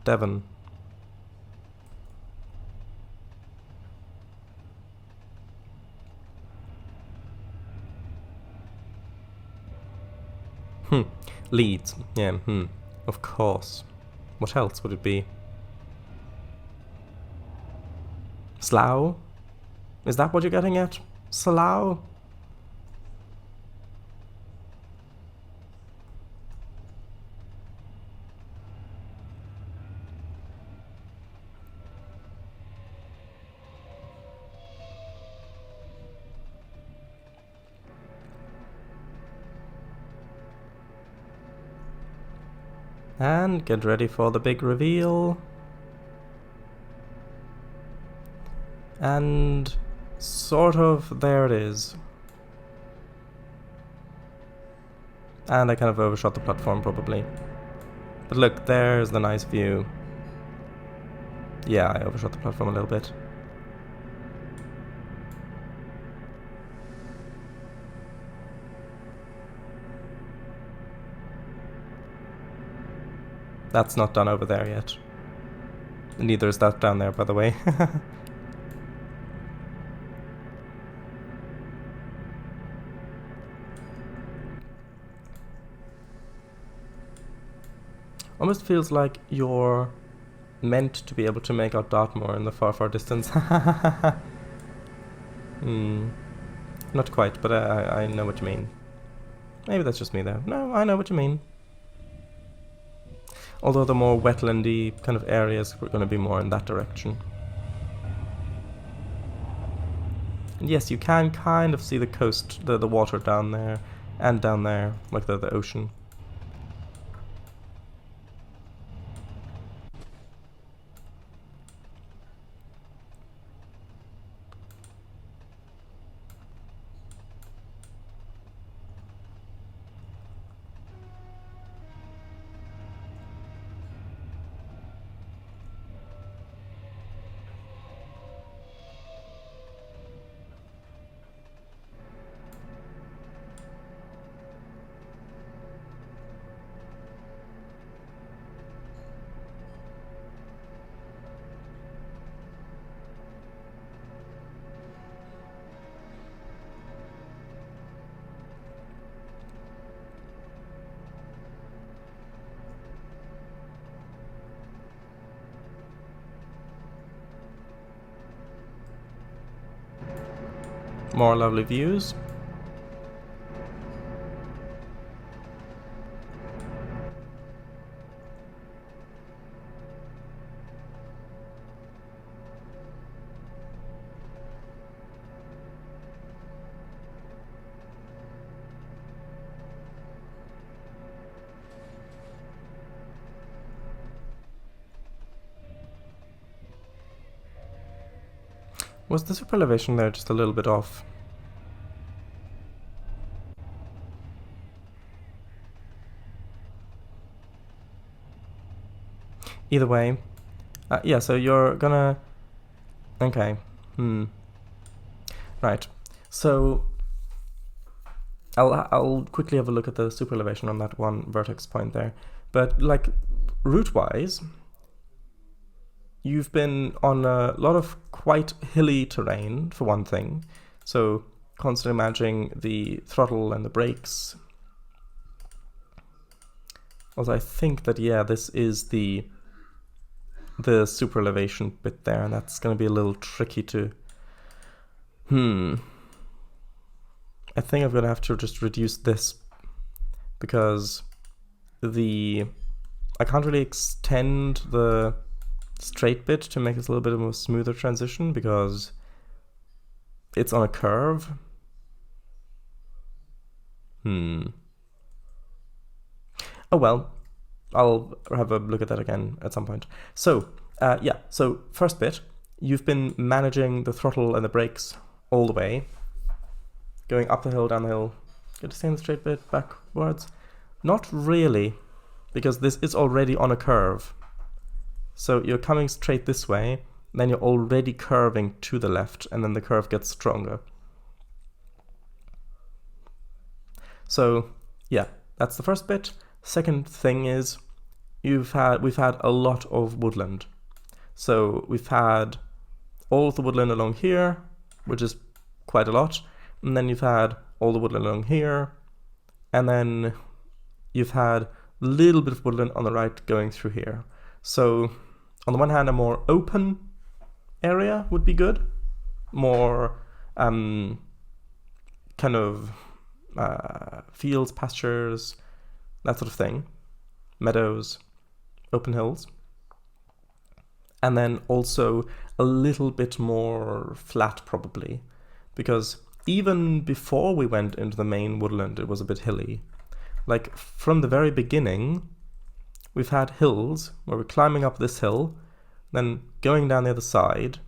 Devon. Leeds. Yeah, of course. What else would it be? Slough? Is that what you're getting at? Slough? And get ready for the big reveal. And sort of there it is. And I kind of overshot the platform probably. But look, there's the nice view. Yeah, I overshot the platform a little bit. That's not done over there yet. Neither is that down there, by the way. Almost feels like you're meant to be able to make out Dartmoor in the far, far distance. Not quite, but I know what you mean. Maybe that's just me though. No, I know what you mean. Although the more wetlandy kind of areas were going to be more in that direction. And yes, you can kind of see the coast, the water down there, and down there, like the ocean. More lovely views. Was the super elevation there just a little bit off? Either way. Yeah, so you're gonna... Okay. Right. So I'll quickly have a look at the super elevation on that one vertex point there. But like route-wise, you've been on a lot of quite hilly terrain for one thing. So constantly managing the throttle and the brakes. Also, I think that this is the super elevation bit there, and that's going to be a little tricky to... I think I'm going to have to just reduce this, because I can't really extend the straight bit to make this a little bit of a smoother transition, because it's on a curve. Oh well. I'll have a look at that again at some point. So, so first bit, you've been managing the throttle and the brakes all the way, going up the hill, down the hill. Get to stay in the straight bit, backwards. Not really, because this is already on a curve. So you're coming straight this way, then you're already curving to the left, and then the curve gets stronger. So yeah, that's the first bit. Second thing is we've had a lot of woodland. So we've had all of the woodland along here, which is quite a lot, and then you've had all the woodland along here, and then you've had a little bit of woodland on the right going through here. So on the one hand, a more open area would be good, more kind of fields, pastures, that sort of thing, meadows, open hills. And then also a little bit more flat probably, because even before we went into the main woodland, it was a bit hilly. Like from the very beginning, we've had hills where we're climbing up this hill, then going down the other side.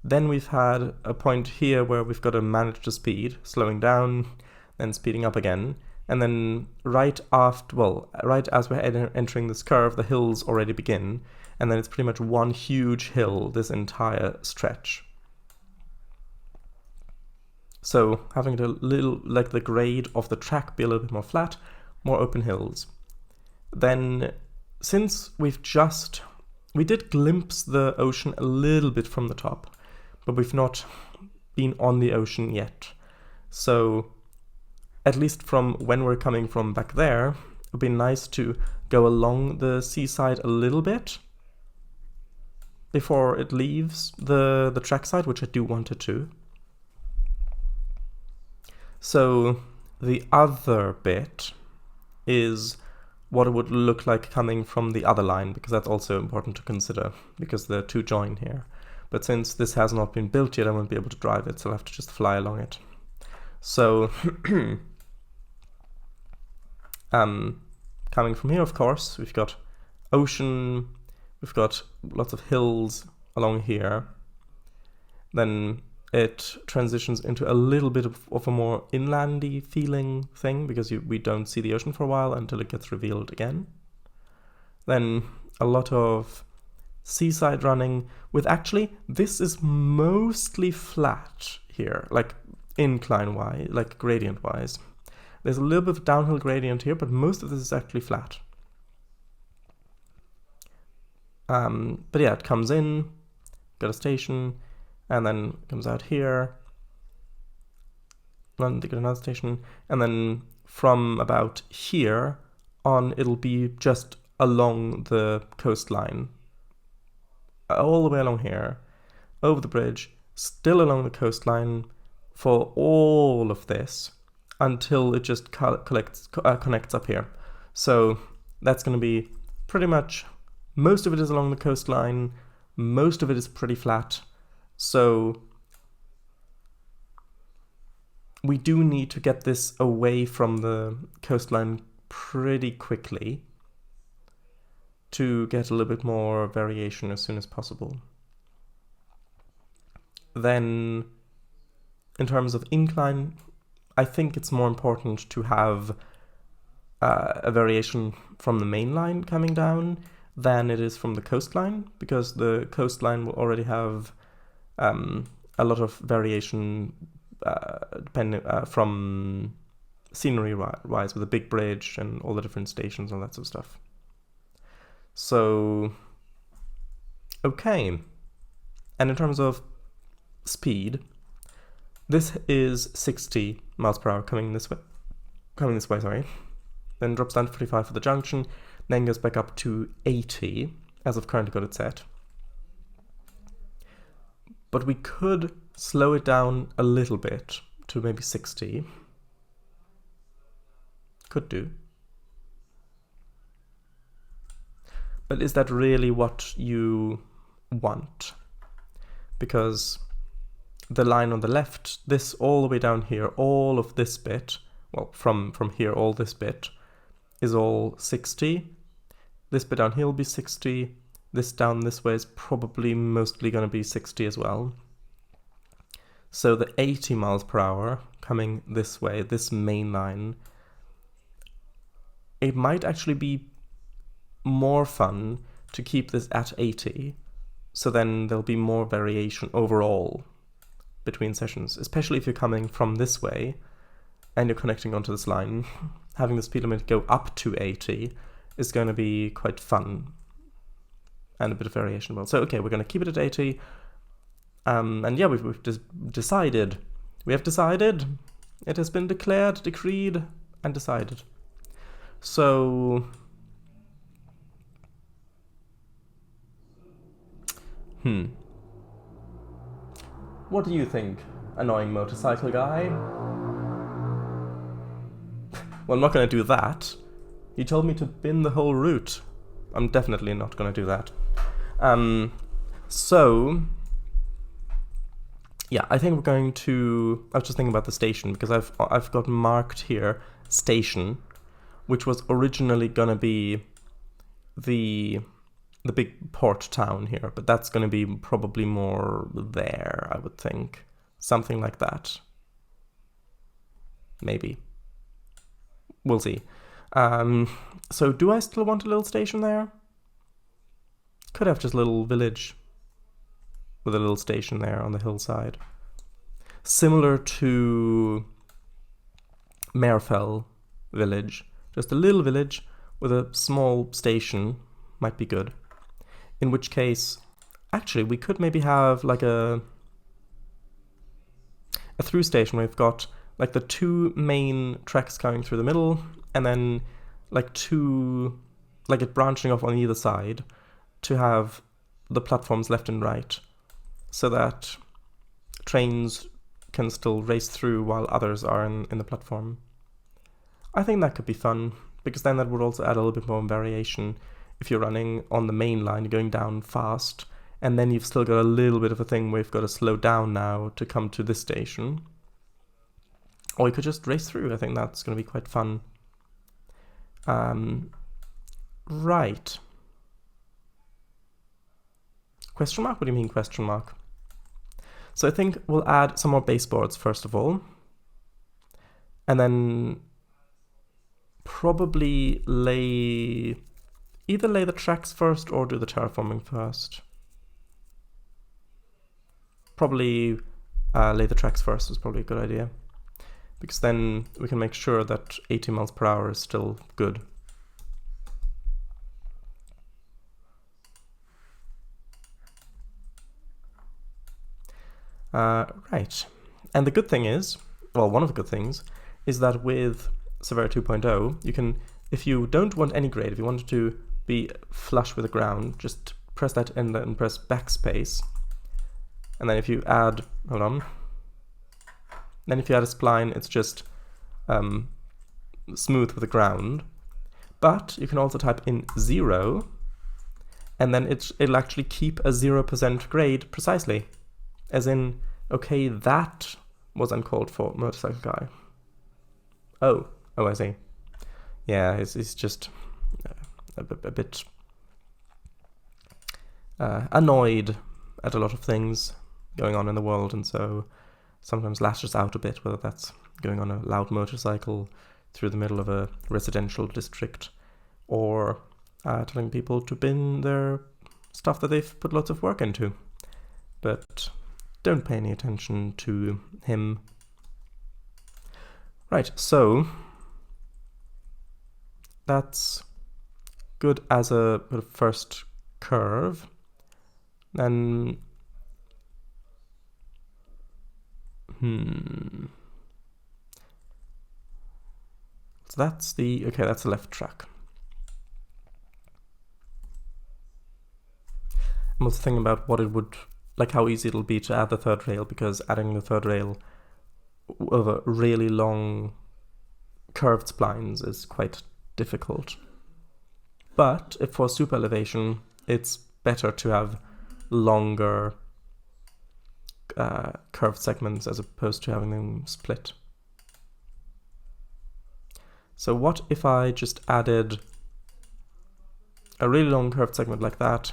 Then we've had a point here where we've got to manage the speed, slowing down, then speeding up again. And then right as we're entering this curve, the hills already begin. And then it's pretty much one huge hill, this entire stretch. So having a little, like the grade of the track be a little bit more flat, more open hills. Then since we did glimpse the ocean a little bit from the top, but we've not been on the ocean yet. So at least from when we're coming from back there, it would be nice to go along the seaside a little bit before it leaves the trackside, which I do want it to. So the other bit is what it would look like coming from the other line, because that's also important to consider, because the two join here. But since this has not been built yet, I won't be able to drive it, so I'll have to just fly along it. So coming from here, of course, we've got ocean, we've got lots of hills along here. Then it transitions into a little bit of a more inlandy feeling thing, because we don't see the ocean for a while until it gets revealed again. Then a lot of seaside running with, actually, this is mostly flat here, like incline-wise, like gradient-wise. There's a little bit of downhill gradient here, but most of this is actually flat. But yeah, it comes in, got a station, and then comes out here, then they get another station, and then from about here on, it'll be just along the coastline, all the way along here, over the bridge, still along the coastline for all of this, until it just connects up here. So that's going to be pretty much, most of it is along the coastline, most of it is pretty flat. So we do need to get this away from the coastline pretty quickly to get a little bit more variation as soon as possible. Then in terms of incline, I think it's more important to have a variation from the main line coming down than it is from the coastline, because the coastline will already have a lot of variation depending from scenery-wise, with a big bridge and all the different stations and all that sort of stuff. So, okay. And in terms of speed, this is 60 miles per hour coming this way, sorry. Then drops down to 45 for the junction, then goes back up to 80, as I've currently got it set. But we could slow it down a little bit to maybe 60. Could do. But is that really what you want? Because the line on the left, this all the way down here, all of this bit, well, from here, all this bit, is all 60. This bit down here will be 60. This down this way is probably mostly going to be 60 as well. So the 80 miles per hour coming this way, this main line, it might actually be more fun to keep this at 80. So then there'll be more variation overall between sessions, especially if you're coming from this way. and you're connecting onto this line, having the speed limit go up to 80 is going to be quite fun and a bit of variation. Well, so okay, we're going to keep it at 80. And yeah, we've decided. We have decided. It has been declared, decreed, and decided. So, what do you think, annoying motorcycle guy? Well, I'm not going to do that. You told me to bin the whole route. I'm definitely not going to do that. So, yeah, I think we're going to... I was just thinking about the station, because I've got marked here station, which was originally going to be the big port town here, but that's going to be probably more there, I would think. Something like that. Maybe. We'll see. So do I still want a little station there? Could have just a little village with a little station there on the hillside. Similar to Merfell village. Just a little village with a small station might be good. In which case, actually, we could maybe have like a through station where we've got like the two main tracks going through the middle, and then like it branching off on either side to have the platforms left and right, so that trains can still race through while others are in the platform. I think that could be fun, because then that would also add a little bit more variation. If you're running on the main line, you're going down fast, and then you've still got a little bit of a thing where you've got to slow down now to come to this station. Or you could just race through. I think that's going to be quite fun. Right. Question mark? What do you mean question mark? So I think we'll add some more baseboards first of all. And then probably either lay the tracks first or do the terraforming first. Probably lay the tracks first is probably a good idea, because then we can make sure that 80 miles per hour is still good. Right. And the good thing is, well, one of the good things is that with Severa 2.0, you can, if you don't want any grade, if you want it to be flush with the ground, just press that and then press backspace. And then if you add, hold on, then if you add a spline, it's just smooth with the ground. But you can also type in 0, and then it'll actually keep a 0% grade precisely. As in, okay, that was uncalled for, motorcycle guy. Oh, I see. Yeah, it's just a bit annoyed at a lot of things going on in the world, and so sometimes lashes out a bit, whether that's going on a loud motorcycle through the middle of a residential district, or telling people to bin their stuff that they've put lots of work into. But don't pay any attention to him. Right, so that's good as a first curve. Then so that's the that's the left track. I'm also thinking about what it would, like how easy it'll be to add the third rail, because adding the third rail over really long curved splines is quite difficult. But if for super elevation, it's better to have longer curved segments as opposed to having them split. So what if I just added a really long curved segment like that?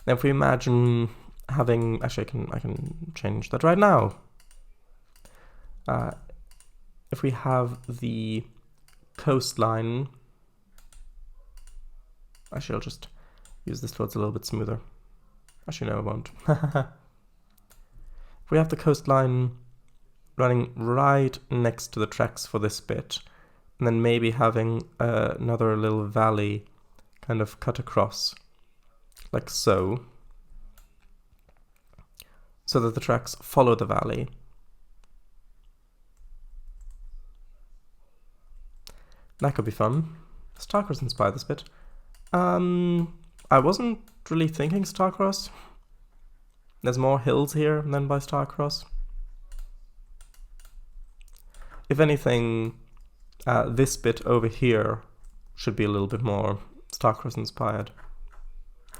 Now if we imagine having, actually I can change that right now. If we have the coastline, actually I'll just use this so it's a little bit smoother. Actually no, I won't. we have the coastline running right next to the tracks for this bit, and then maybe having another little valley kind of cut across, like so, so that the tracks follow the valley. That could be fun. Starcross inspired this bit. I wasn't really thinking Starcross. There's more hills here than by Starcross. If anything, this bit over here should be a little bit more Starcross inspired.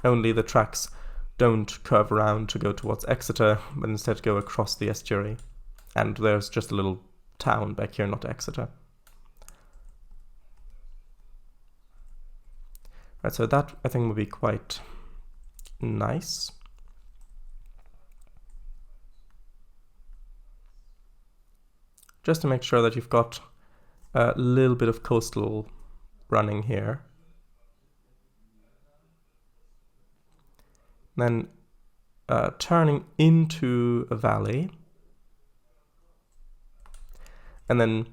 Only the tracks don't curve around to go towards Exeter, but instead go across the estuary. And there's just a little town back here, not Exeter. Right, so that I think would be quite nice. Just to make sure that you've got a little bit of coastal running here. Then turning into a valley. And then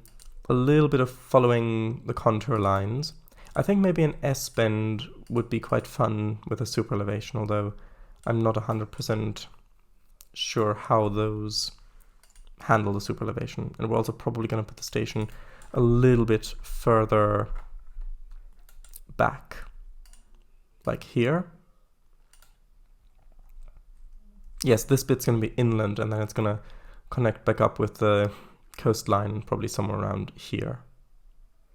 a little bit of following the contour lines. I think maybe an S-bend would be quite fun with a super elevation, although I'm not 100% sure how those handle the super elevation. And we're also probably going to put the station a little bit further back, like here. Yes, this bit's going to be inland, and then it's going to connect back up with the coastline, probably somewhere around here.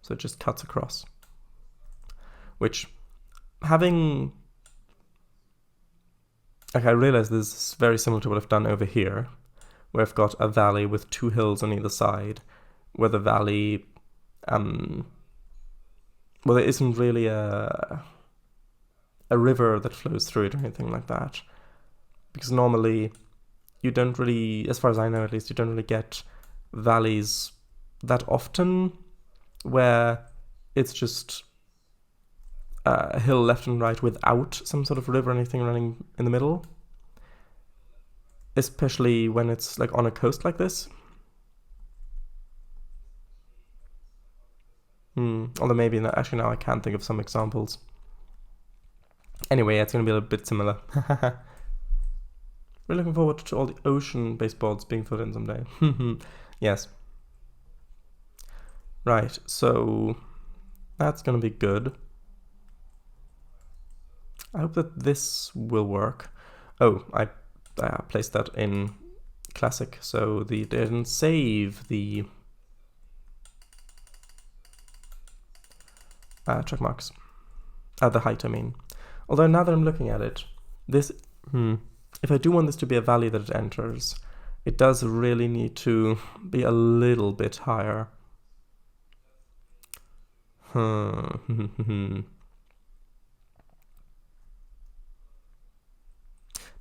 So it just cuts across. Which, having... Like, I realize this is very similar to what I've done over here, where I've got a valley with two hills on either side, where the valley... well, there isn't really a river that flows through it or anything like that. Because normally, you don't really, as far as I know at least, you don't really get valleys that often where it's just a hill left and right without some sort of river or anything running in the middle. Especially when it's like on a coast like this. Although maybe, actually now I can't think of some examples. Anyway, it's going to be a bit similar. We're looking forward to all the ocean-based boards being filled in someday. Yes. Right, so that's going to be good. I hope that this will work. Oh, I placed that in classic, so they didn't save the track marks. The height, I mean. Although now that I'm looking at it, this... if I do want this to be a valley that it enters, it does really need to be a little bit higher.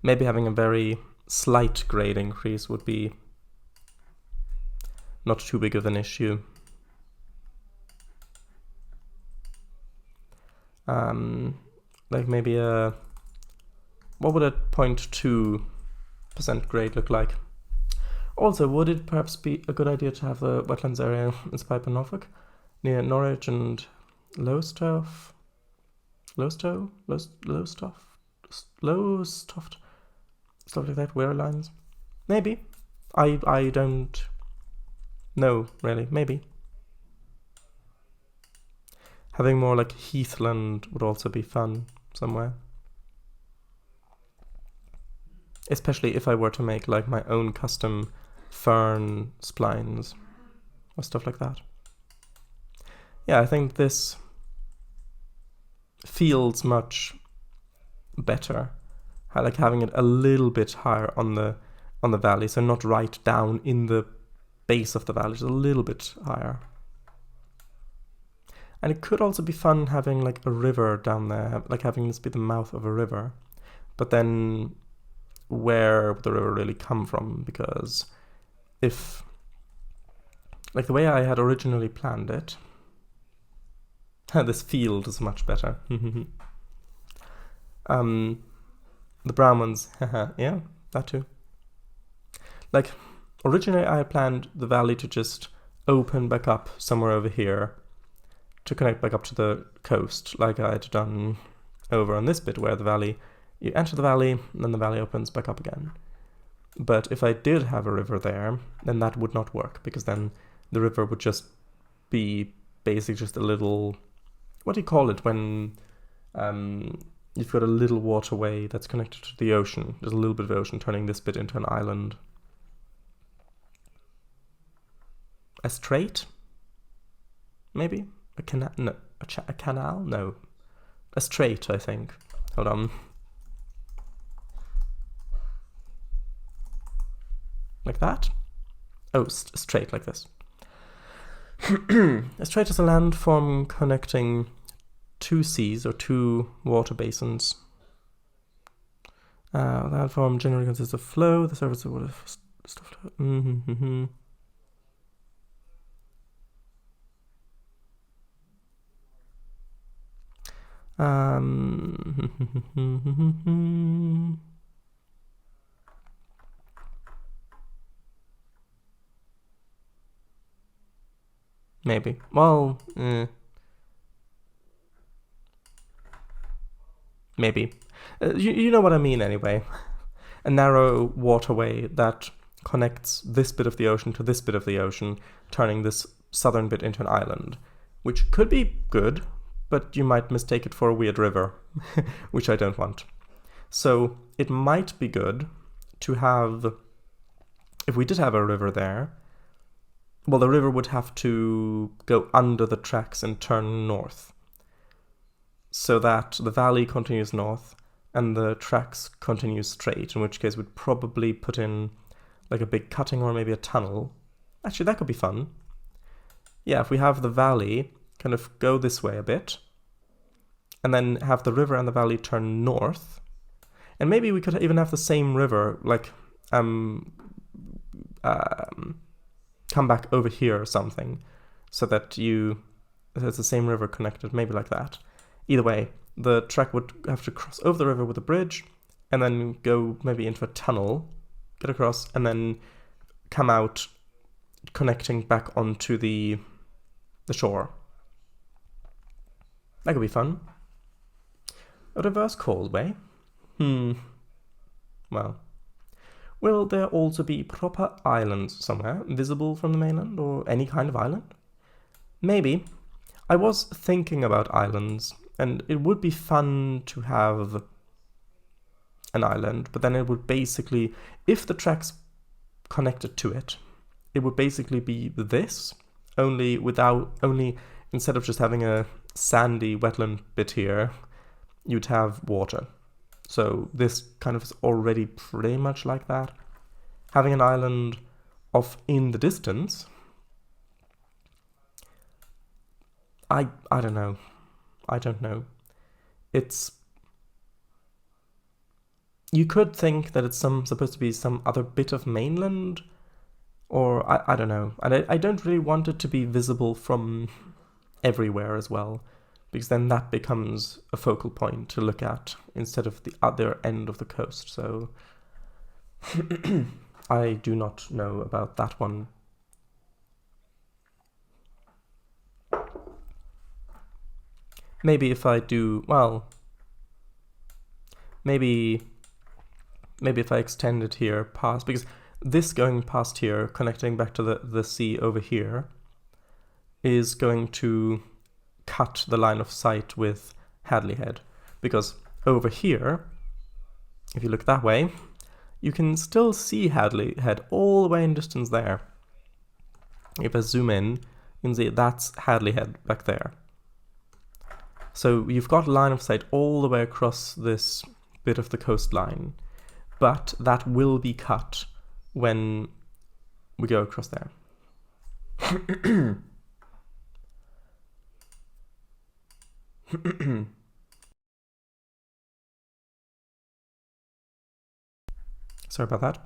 Maybe having a very slight grade increase would be not too big of an issue. Like maybe a... What would a 0.2% grade look like? Also, would it perhaps be a good idea to have the wetlands area inspired by Norfolk, near Norwich and Lowestoft? Lowestoft? Stuff like that, Weir lines? Maybe. I don't know, really. Maybe. Having more like heathland would also be fun somewhere. Especially if I were to make like my own custom fern splines or stuff like that. Yeah, I think this feels much better. I like having it a little bit higher on the valley, so not right down in the base of the valley, just a little bit higher. And it could also be fun having like a river down there, like having this be the mouth of a river, but then where would the river really come from? Because if, like the way I had originally planned it, this field is much better. The brown ones, yeah, that too. Like, originally I had planned the valley to just open back up somewhere over here to connect back up to the coast, like I had done over on this bit where the valley, you enter the valley, and then the valley opens back up again. But if I did have a river there, then that would not work, because then the river would just be basically just a little, what do you call it when you've got a little waterway that's connected to the ocean. There's a little bit of ocean turning this bit into an island. A strait? Maybe? A canal? No. A canal? No. A strait, I think. Hold on. Like that? Oh, straight like this. A strait is a landform connecting two seas or two water basins. Landform generally consists of flow. The surface of water stuff. Maybe. Well, maybe. You know what I mean anyway. A narrow waterway that connects this bit of the ocean to this bit of the ocean, turning this southern bit into an island, which could be good, but you might mistake it for a weird river, which I don't want. So it might be good to have, if we did have a river there, well, the river would have to go under the tracks and turn north, so that the valley continues north and the tracks continue straight, in which case we'd probably put in like a big cutting or maybe a tunnel. Actually, that could be fun. Yeah, if we have the valley kind of go this way a bit, and then have the river and the valley turn north, and maybe we could even have the same river, like, come back over here or something, so that there's the same river connected, maybe like that. Either way, the track would have to cross over the river with a bridge, and then go maybe into a tunnel, get across, and then come out, connecting back onto the shore. That could be fun. A reverse causeway? Well. Will there also be proper islands somewhere, visible from the mainland, or any kind of island? Maybe. I was thinking about islands, and it would be fun to have an island, but then it would basically, if the tracks connected to it, it would basically be this, only instead of just having a sandy wetland bit here, you'd have water. So this kind of is already pretty much like that. Having an island off in the distance, I don't know. I don't know. You could think that it's supposed to be some other bit of mainland, or I don't know. And I don't really want it to be visible from everywhere as well, because then that becomes a focal point to look at instead of the other end of the coast. So I do not know about that one. Maybe if I do, well, maybe if I extend it here past, because this going past here, connecting back to the sea over here, is going to cut the line of sight with Hadley Head, because over here, if you look that way, you can still see Hadley Head all the way in distance there. If I zoom in, you can see that's Hadley Head back there. So you've got line of sight all the way across this bit of the coastline, but that will be cut when we go across there. Sorry about that.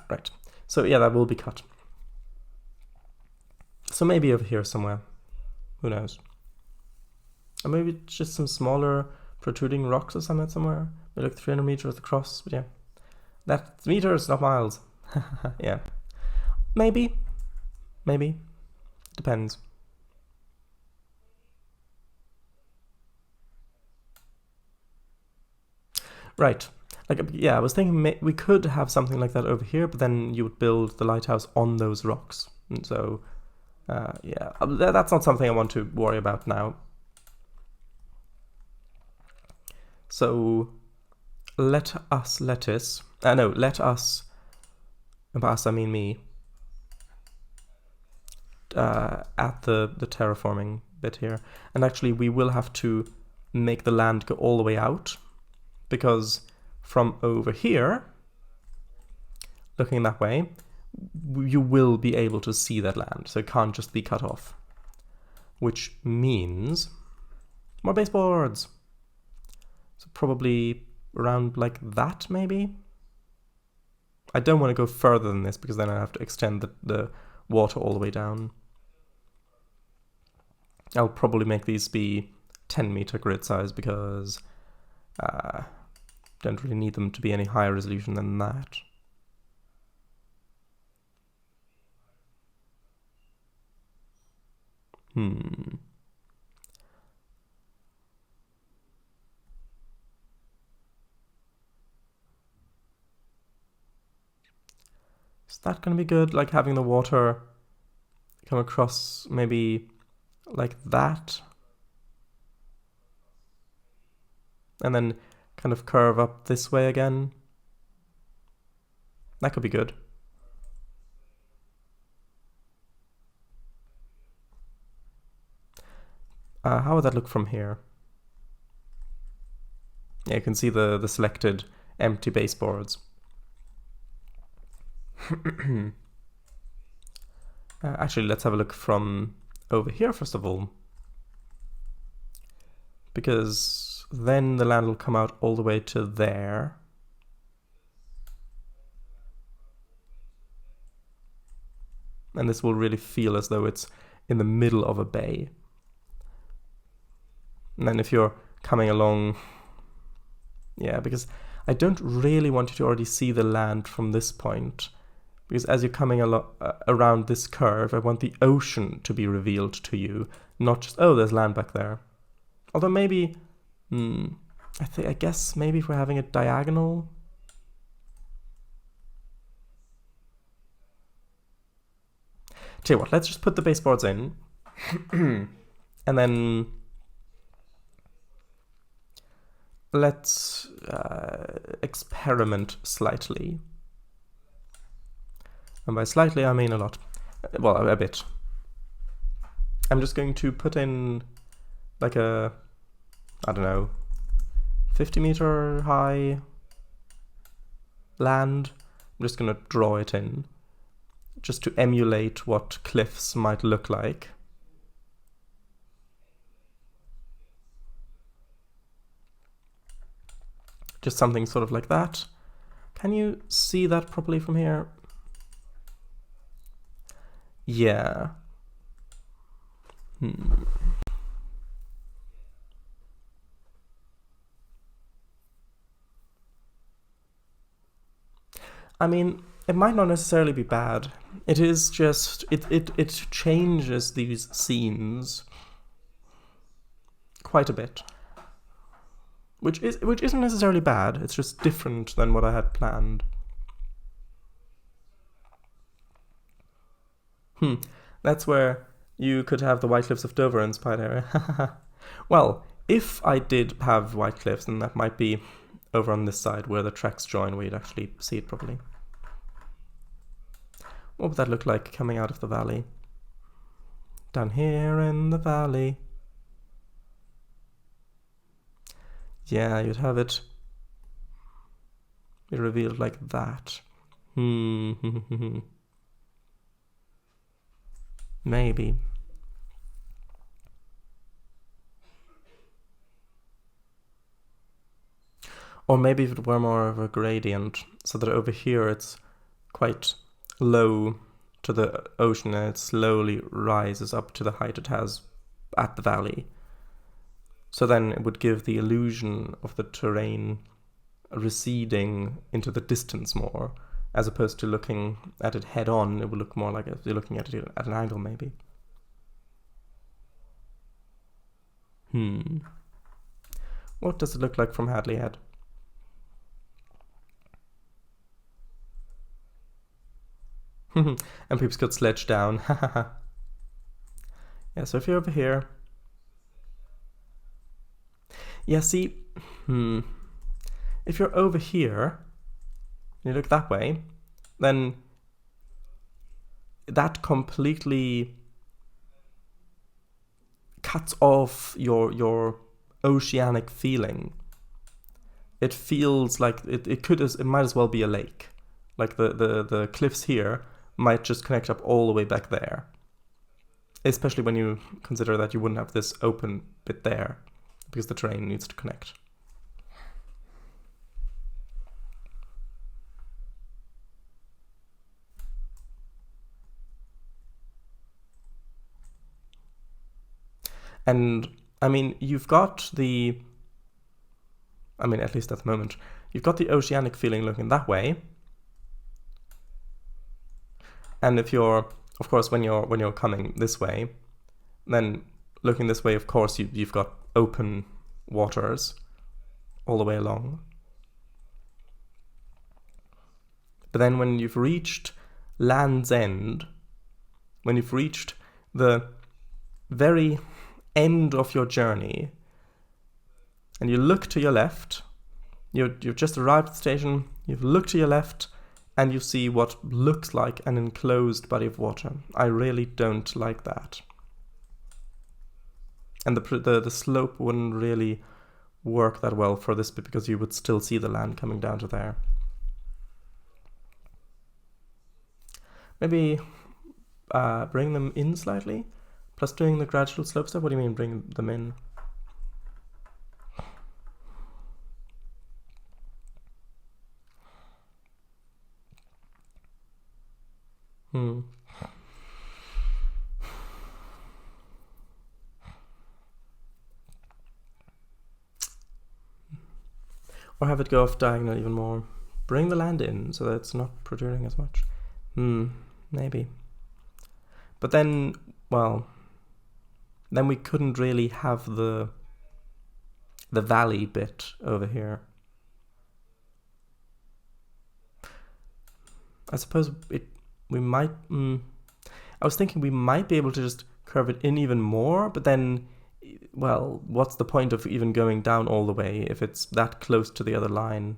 Right. So yeah, that will be cut. So maybe over here somewhere. Who knows? Or maybe just some smaller protruding rocks or something somewhere. Maybe like 300 meters across, but yeah. That's meters, not miles. Yeah. Maybe. Depends. Right. Like, yeah, I was thinking we could have something like that over here, but then you would build the lighthouse on those rocks. And so, yeah, that's not something I want to worry about now. So, let us, by us I mean me, at the terraforming bit here. And actually, we will have to make the land go all the way out, because from over here, looking that way, you will be able to see that land, so it can't just be cut off. Which means more baseboards. So probably around like that, maybe? I don't want to go further than this, because then I have to extend the water all the way down. I'll probably make these be 10-meter grid size, because don't really need them to be any higher resolution than that. Is that going to be good? Like having the water come across maybe like that? And then kind of curve up this way again? That could be good. How would that look from here? Yeah, you can see the selected empty baseboards. Actually, let's have a look from over here first of all, because then the land will come out all the way to there. And this will really feel as though it's in the middle of a bay. And then if you're coming along, yeah, because I don't really want you to already see the land from this point, because as you're coming around this curve, I want the ocean to be revealed to you, not just, oh, there's land back there. Although maybe, I guess maybe if we're having it diagonal. Tell you what, let's just put the baseboards in, and then let's experiment slightly. And by slightly, I mean a lot. Well, a bit. I'm just going to put in like a, I don't know, 50-meter high land. I'm just going to draw it in, just to emulate what cliffs might look like. Just something sort of like that. Can you see that properly from here? Yeah. I mean, it might not necessarily be bad. It is just, it changes these scenes quite a bit. Which isn't necessarily bad, it's just different than what I had planned. That's where you could have the White Cliffs of Dover inspired area. Well, if I did have White Cliffs, then that might be over on this side where the tracks join, where you'd actually see it properly. What would that look like coming out of the valley? Down here in the valley. Yeah, you'd have it be revealed like that. Maybe. Or maybe if it were more of a gradient, so that over here it's quite low to the ocean and it slowly rises up to the height it has at the valley. So then it would give the illusion of the terrain receding into the distance more, as opposed to looking at it head on. It would look more like if you're looking at it at an angle, maybe. What does it look like from Hadley Head? And peeps got sledged down. Yeah, so if you're over here. Yeah, see, if you're over here, and you look that way, then that completely cuts off your oceanic feeling. It feels like it might as well be a lake. Like the cliffs here might just connect up all the way back there. Especially when you consider that you wouldn't have this open bit there, because the terrain needs to connect. And, I mean, you've got the... I mean, at least at the moment, you've got the oceanic feeling looking that way. And if you're, of course, when you're coming this way, then looking this way, of course, you've got open waters all the way along. But then when you've reached Land's End, when you've reached the very end of your journey, and you look to your left, you've just arrived at the station, you've looked to your left, and you see what looks like an enclosed body of water. I really don't like that. And the slope wouldn't really work that well for this bit, because you would still see the land coming down to there. Maybe bring them in slightly, plus doing the gradual slope stuff. What do you mean bring them in? Or have it go off diagonal even more. Bring the land in so that it's not protruding as much. Maybe. But then, well, then we couldn't really have the valley bit over here. I suppose we might... I was thinking we might be able to just curve it in even more, but then, well, what's the point of even going down all the way if it's that close to the other line?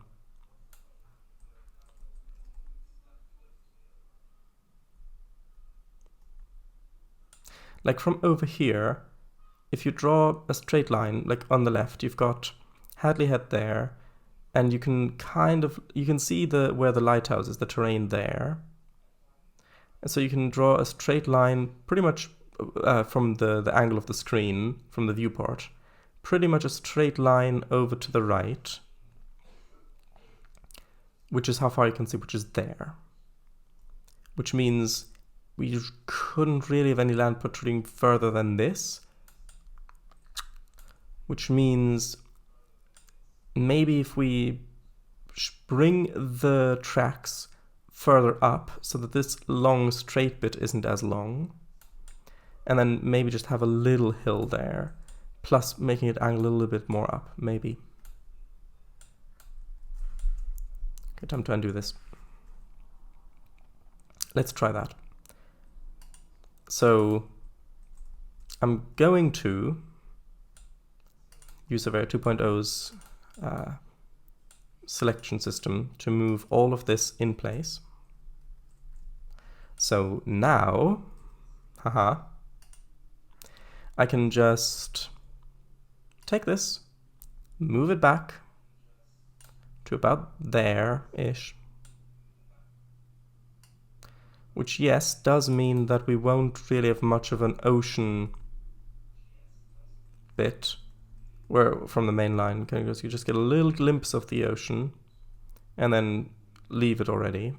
Like from over here, if you draw a straight line, like on the left, you've got Hadley Head there, and you can see where the lighthouse is, the terrain there. And so you can draw a straight line pretty much from the angle of the screen, from the viewport, pretty much a straight line over to the right, which is how far you can see, which is there. Which means we couldn't really have any land protruding further than this, which means maybe if we bring the tracks further up so that this long straight bit isn't as long, and then maybe just have a little hill there, plus making it angle a little bit more up, maybe. Okay, time to undo this. Let's try that. So I'm going to use Surveyor 2.0's selection system to move all of this in place. So now, I can just take this, move it back to about there-ish. Which, yes, does mean that we won't really have much of an ocean bit where from the main line. Because you just get a little glimpse of the ocean and then leave it already.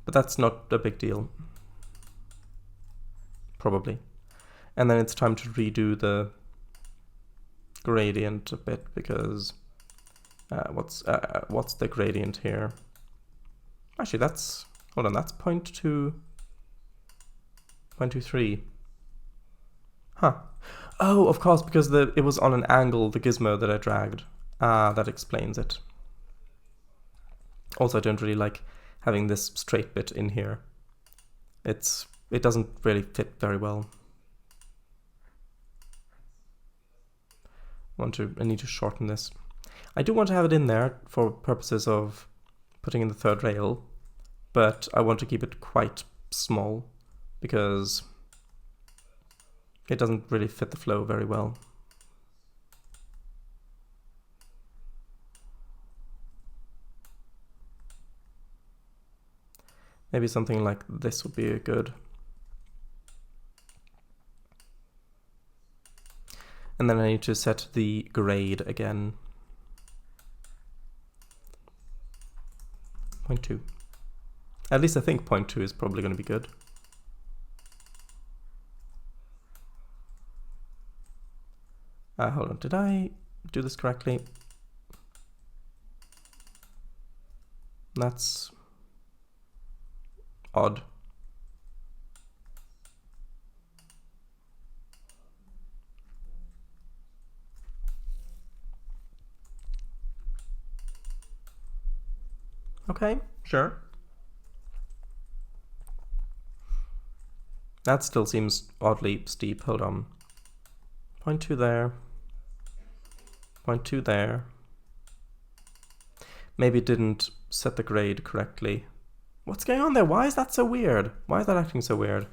But that's not a big deal. Probably. And then it's time to redo the gradient a bit, because what's the gradient here? Actually, that's, hold on, that's 0.23. Huh. Oh, of course, because it was on an angle, the gizmo that I dragged. Ah, that explains it. Also, I don't really like having this straight bit in here. It doesn't really fit very well. I need to shorten this. I do want to have it in there for purposes of putting in the third rail, but I want to keep it quite small because it doesn't really fit the flow very well. Maybe something like this would be good. And then I need to set the grade again. 0.2. At least I think 0.2 is probably going to be good. Hold on, did I do this correctly? That's odd. Okay, sure. That still seems oddly steep. Hold on. 0.2 there. 0.2 there. Maybe it didn't set the grade correctly. What's going on there? Why is that so weird? Why is that acting so weird?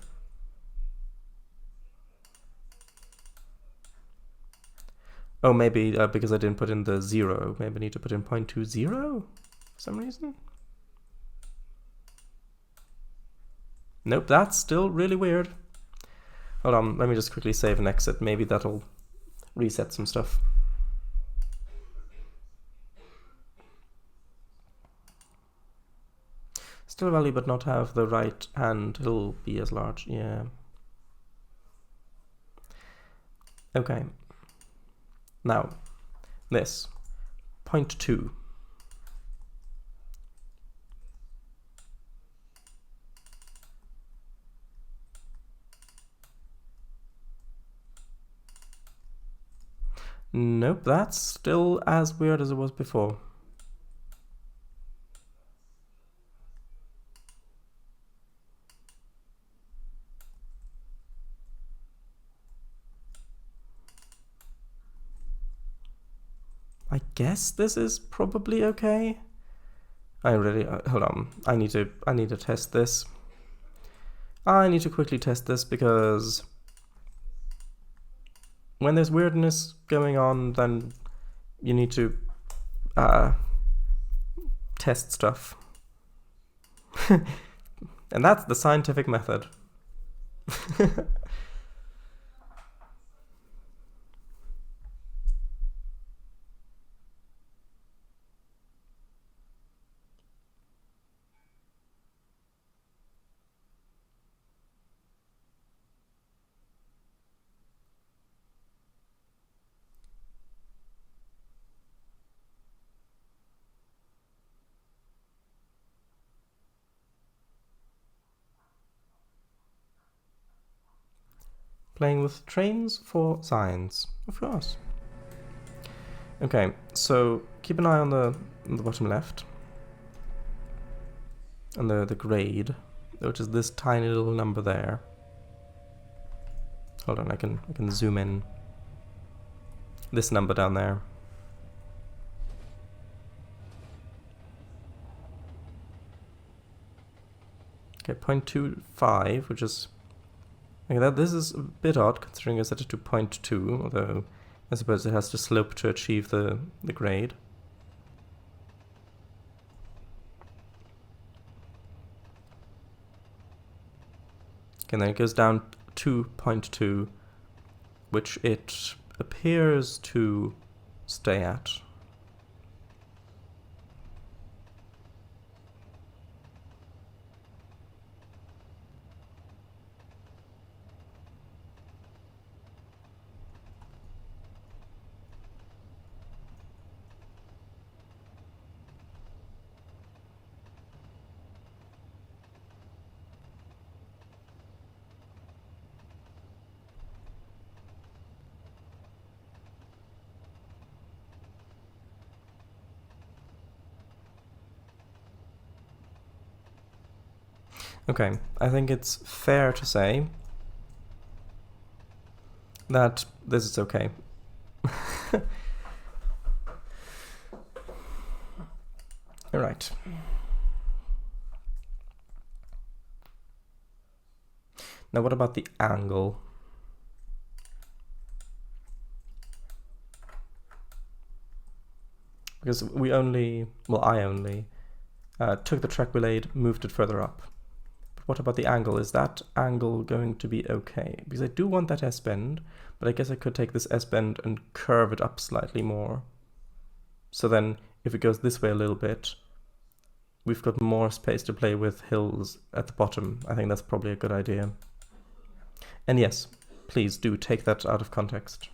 Oh, maybe because I didn't put in the 0. Maybe I need to put in 0.20 for some reason. Nope, that's still really weird. Hold on, let me just quickly save and exit. Maybe that'll reset some stuff. Still value, but not have the right hand. It'll be as large, yeah. Okay. Now, this. 0.2. Nope, that's still as weird as it was before. I guess this is probably okay. I really hold on. I need to test this. I need to quickly test this because when there's weirdness going on, then you need to test stuff. And that's the scientific method. Playing with Trainz for science, of course. Okay, so keep an eye on the bottom left, and the grade, which is this tiny little number there. Hold on, I can zoom in. This number down there. Okay, 0.25, which is okay. This is a bit odd considering I set it to 0.2, although I suppose it has to slope to achieve the grade. Okay, then it goes down to 0.2, which it appears to stay at. Okay, I think it's fair to say that this is okay. All right. Now what about the angle? Because we only, well, I only took the track we laid, moved it further up. But what about the angle? Is that angle going to be okay? Because I do want that S-bend, but I guess I could take this S-bend and curve it up slightly more. So then if it goes this way a little bit, we've got more space to play with hills at the bottom. I think that's probably a good idea. And yes, please do take that out of context.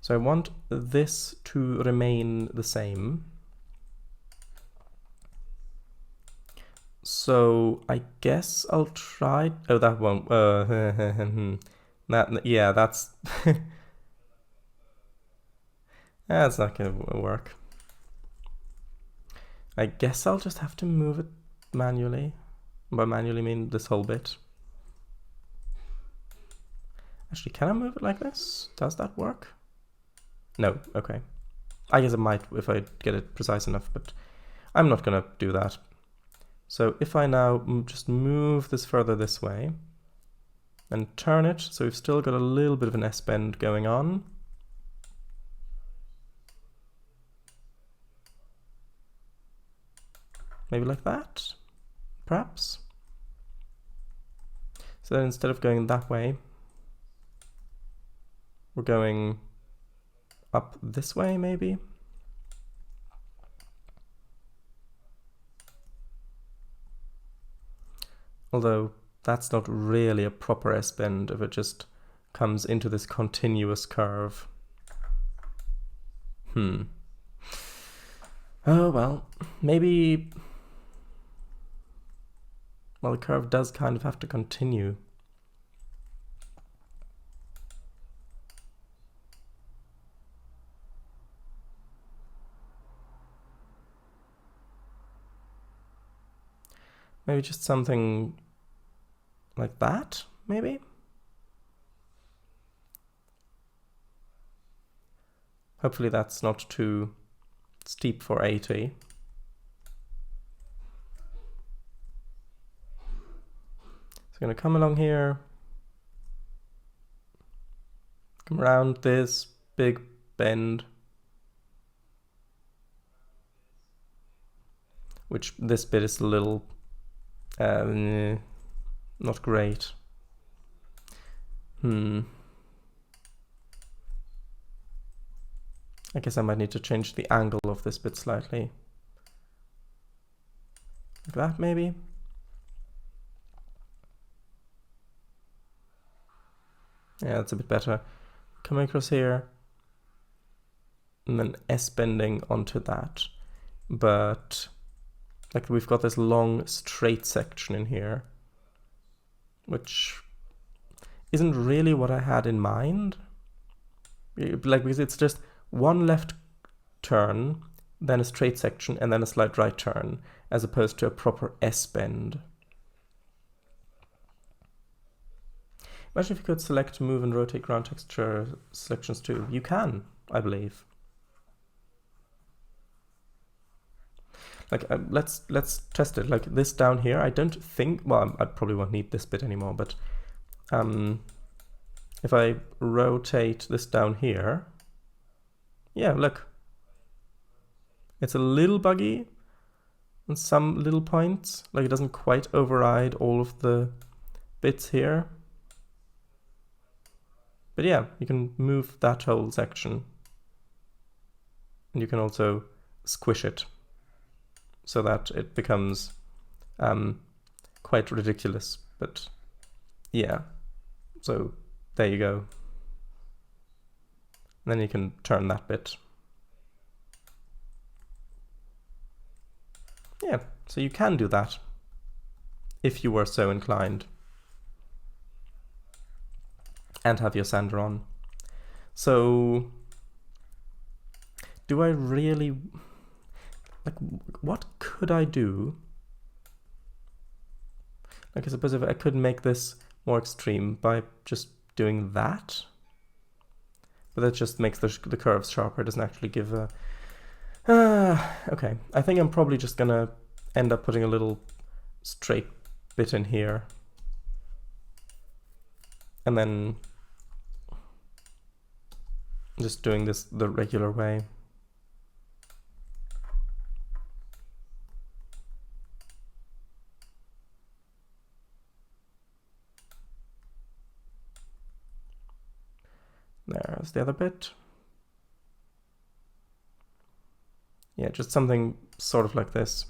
So I want this to remain the same. So I guess I'll try. Oh, that won't. Yeah, that's that's not gonna work. I guess I'll just have to move it manually. By manually, I mean this whole bit. Actually, can I move it like this? Does that work? No, okay. I guess it might if I get it precise enough, but I'm not gonna do that. So if I now just move this further this way and turn it, so we've still got a little bit of an S-bend going on. Maybe like that, perhaps. So then instead of going that way, we're going up this way, maybe. Although that's not really a proper S-bend if it just comes into this continuous curve. Oh well, maybe... Well, the curve does kind of have to continue. Maybe just something like that, maybe? Hopefully that's not too steep for 80. So I'm gonna come along here, come around this big bend, which this bit is a little not great. I guess I might need to change the angle of this bit slightly. Like that, maybe? Yeah, that's a bit better. Coming across here, and then S-bending onto that. But like we've got this long straight section in here, which isn't really what I had in mind. Like, because it's just one left turn, then a straight section, and then a slight right turn, as opposed to a proper S-bend. Imagine if you could select, move, and rotate ground texture selections too. You can, I believe. Like, let's test it. Like this down here, I don't think, well, I probably won't need this bit anymore, but if I rotate this down here, yeah, look. It's a little buggy in some little points. Like it doesn't quite override all of the bits here. But yeah, you can move that whole section. And you can also squish it so that it becomes quite ridiculous. But yeah, so there you go. And then you can turn that bit. Yeah, so you can do that if you were so inclined and have your sander on. So do I really... Like, what could I do? Like, I suppose if I could make this more extreme by just doing that. But that just makes the curves sharper. It doesn't actually give a... okay, I think I'm probably just gonna end up putting a little straight bit in here. And then just doing this the regular way. There's the other bit. Yeah, just something sort of like this.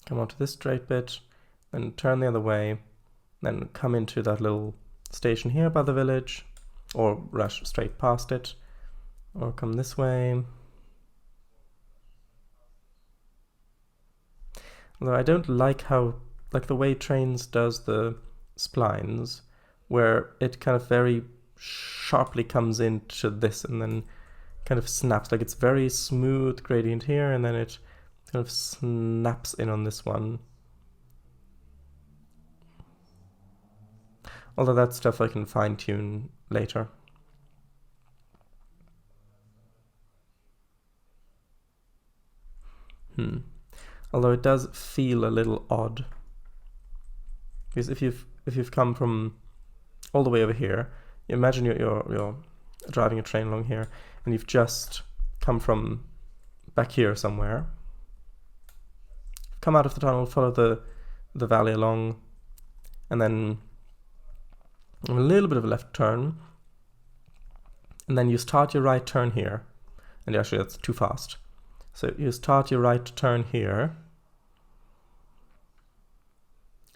Come onto this straight bit, then turn the other way, then come into that little station here by the village, or rush straight past it, or come this way. Although I don't like how, like the way Trainz does the splines, where it kind of very sharply comes into this and then kind of snaps. Like it's very smooth gradient here, and then it kind of snaps in on this one. Although that stuff I can fine-tune later. Although it does feel a little odd, because if you've come from all the way over here, imagine you're driving a train along here, and you've just come from back here somewhere. Come out of the tunnel, follow the valley along, and then a little bit of a left turn, and then you start your right turn here, and actually that's too fast. So you start your right turn here,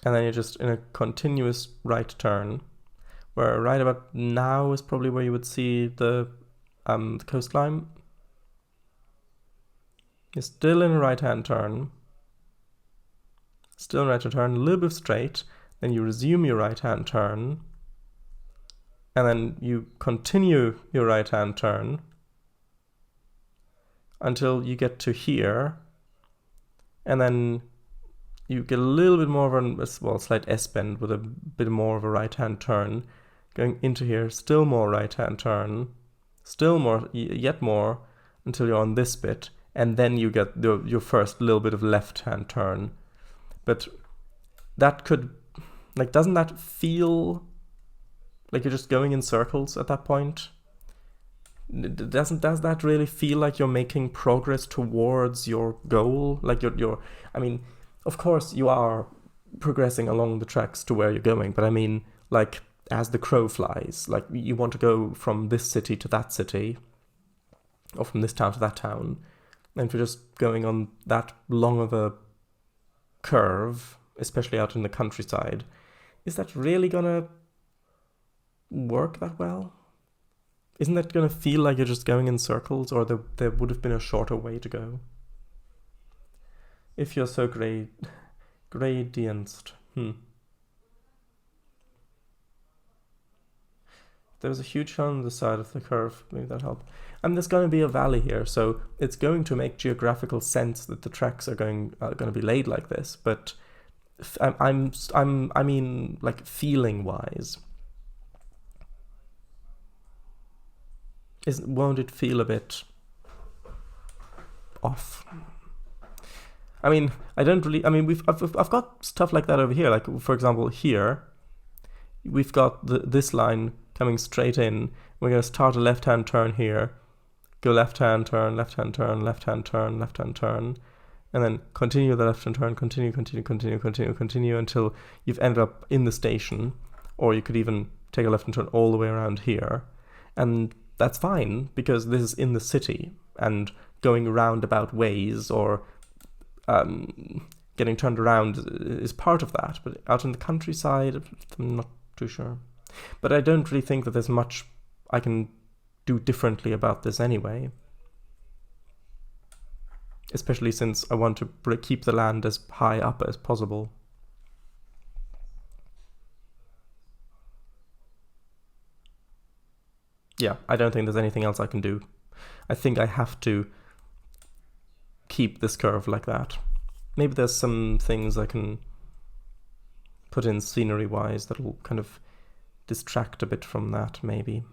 and then you're just in a continuous right turn, where right about now is probably where you would see the coastline. You're still in a right-hand turn, still in a right-hand turn, a little bit straight, then you resume your right-hand turn, and then you continue your right-hand turn until you get to here, and then you get a little bit more of a slight S-bend with a bit more of a right-hand turn, going into here, still more right-hand turn, still more, yet more, until you're on this bit, and then you get your first little bit of left-hand turn. But that could, like, doesn't that feel like you're just going in circles at that point? Does that really feel like you're making progress towards your goal? Like you're I mean, of course you are progressing along the tracks to where you're going, but I mean, like, as the crow flies, like you want to go from this city to that city, or from this town to that town, and if you're just going on that long of a curve, especially out in the countryside, is that really gonna work that well? Isn't that going to feel like you're just going in circles, or there would have been a shorter way to go? If you're so gradienced. There was a huge hill on the side of the curve, maybe that helped. And there's going to be a valley here, so it's going to make geographical sense that the tracks are going to be laid like this. But I mean, like, feeling wise, won't it feel a bit off? I mean, I don't really. I mean, I've got stuff like that over here. Like, for example, here we've got this line coming straight in. We're going to start a left-hand turn here, go left-hand turn, left-hand turn, left-hand turn, left-hand turn, and then continue the left-hand turn, continue until you've ended up in the station, or you could even take a left-hand turn all the way around here, and that's fine, because this is in the city, and going roundabout ways or getting turned around is part of that. But out in the countryside, I'm not too sure. But I don't really think that there's much I can do differently about this anyway. Especially since I want to keep the land as high up as possible. yeah, I don't think there's anything else I can do. I think I have to keep this curve like that. Maybe there's some things I can put in scenery-wise that'll kind of distract a bit from that, maybe.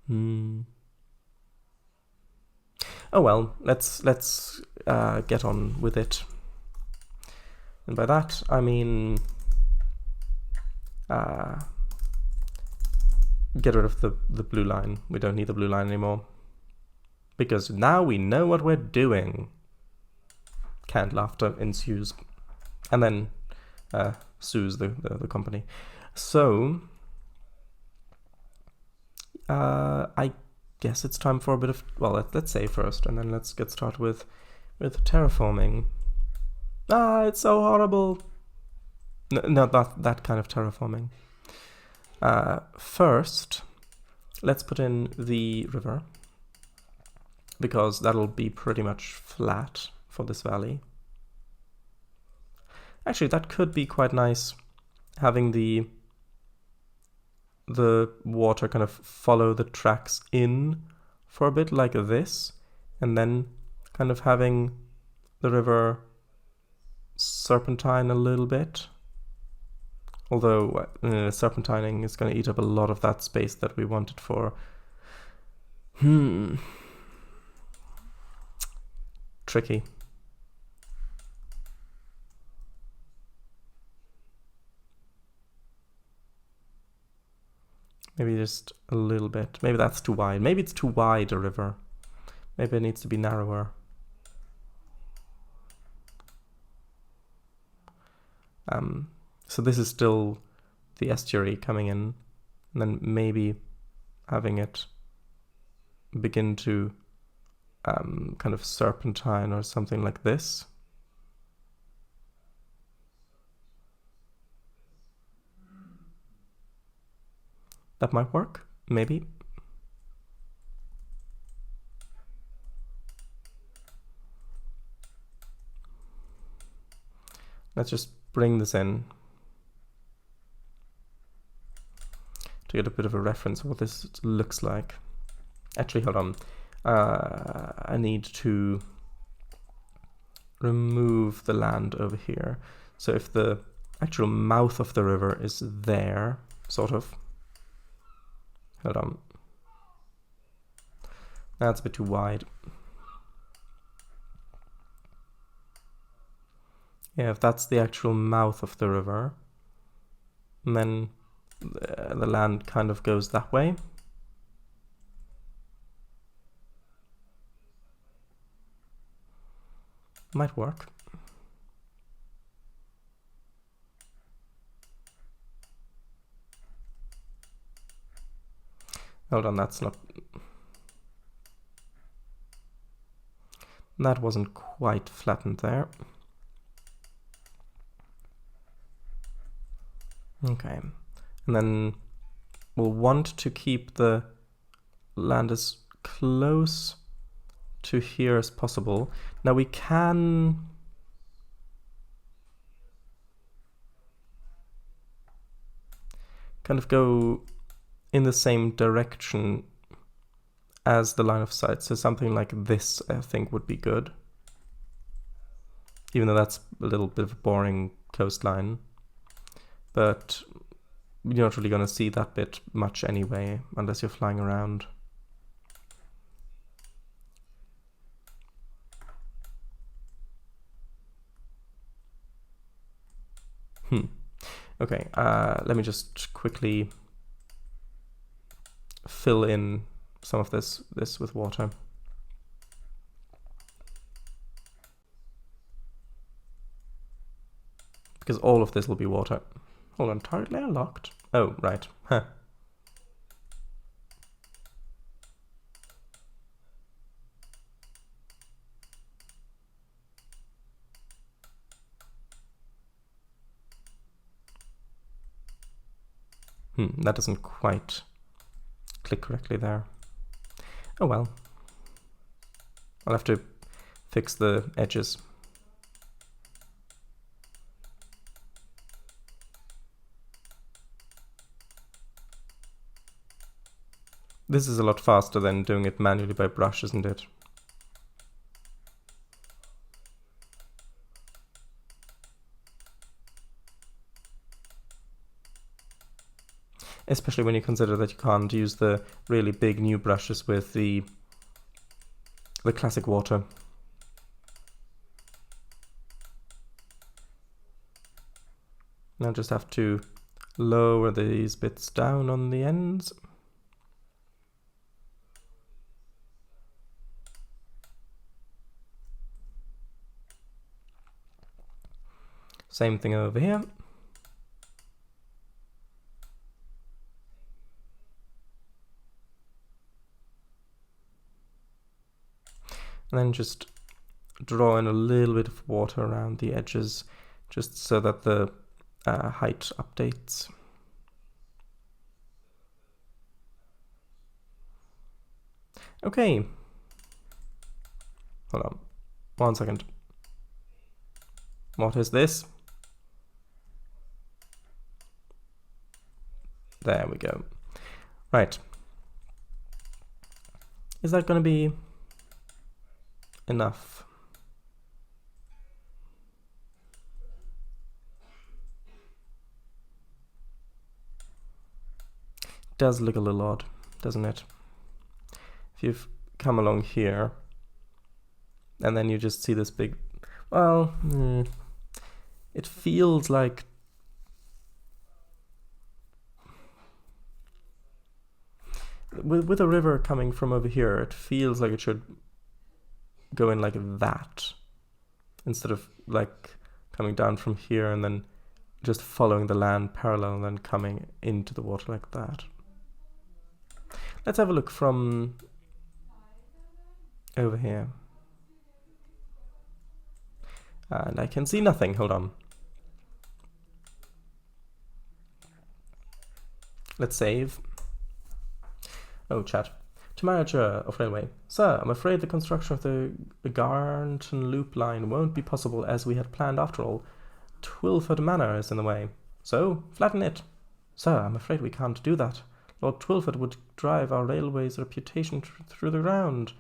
Oh well, let's get on with it. And by that, I mean get rid of the blue line. We don't need the blue line anymore. Because now we know what we're doing. Canned laughter ensues. And then sues the company. So, I guess it's time for a bit of, well, let's say first, and then let's get started with terraforming. Ah, it's so horrible. No, that kind of terraforming. First, let's put in the river, because that'll be pretty much flat for this valley. Actually, that could be quite nice, having the water kind of follow the tracks in for a bit like this, and then kind of having the river serpentine a little bit. Although serpentining is going to eat up a lot of that space that we wanted for... Tricky. Maybe just a little bit. Maybe that's too wide. Maybe it's too wide, a river. Maybe it needs to be narrower. So this is still the estuary coming in, and then maybe having it begin to kind of serpentine or something like this. That might work, maybe. Let's just bring this in to get a bit of a reference of what this looks like. Actually, hold on. I need to remove the land over here. So if the actual mouth of the river is there, sort of. Hold on. That's a bit too wide. Yeah, if that's the actual mouth of the river, and then the land kind of goes that way. Might work. Hold on, that's not... That wasn't quite flattened there. Okay, and then we'll want to keep the land as close to here as possible. Now we can kind of go in the same direction as the line of sight. So something like this, I think, would be good. Even though that's a little bit of a boring coastline. But you're not really going to see that bit much anyway, unless you're flying around. Okay, let me just quickly fill in some of this with water. Because all of this will be water. Hold on, target layer locked? Oh, right. Huh. That doesn't quite click correctly there. Oh well. I'll have to fix the edges. This is a lot faster than doing it manually by brush, isn't it? Especially when you consider that you can't use the really big new brushes with the classic water. Now just have to lower these bits down on the ends. Same thing over here. And then just draw in a little bit of water around the edges, just so that the height updates. Okay. Hold on. 1 second. What is this? There we go. Right. Is that going to be enough? Does look a little odd, doesn't it? If you've come along here and then you just see this big, well, it feels like with a river coming from over here, it feels like it should go in like that instead of like coming down from here and then just following the land parallel and then coming into the water like that. Let's have a look from over here. And I can see nothing. Hold on. Let's save. Oh, chat. To manager of railway. Sir, I'm afraid the construction of the Garnton Loop line won't be possible as we had planned after all. Twilford Manor is in the way. So, flatten it. Sir, I'm afraid we can't do that. Lord Twilford would drive our railway's reputation through the ground.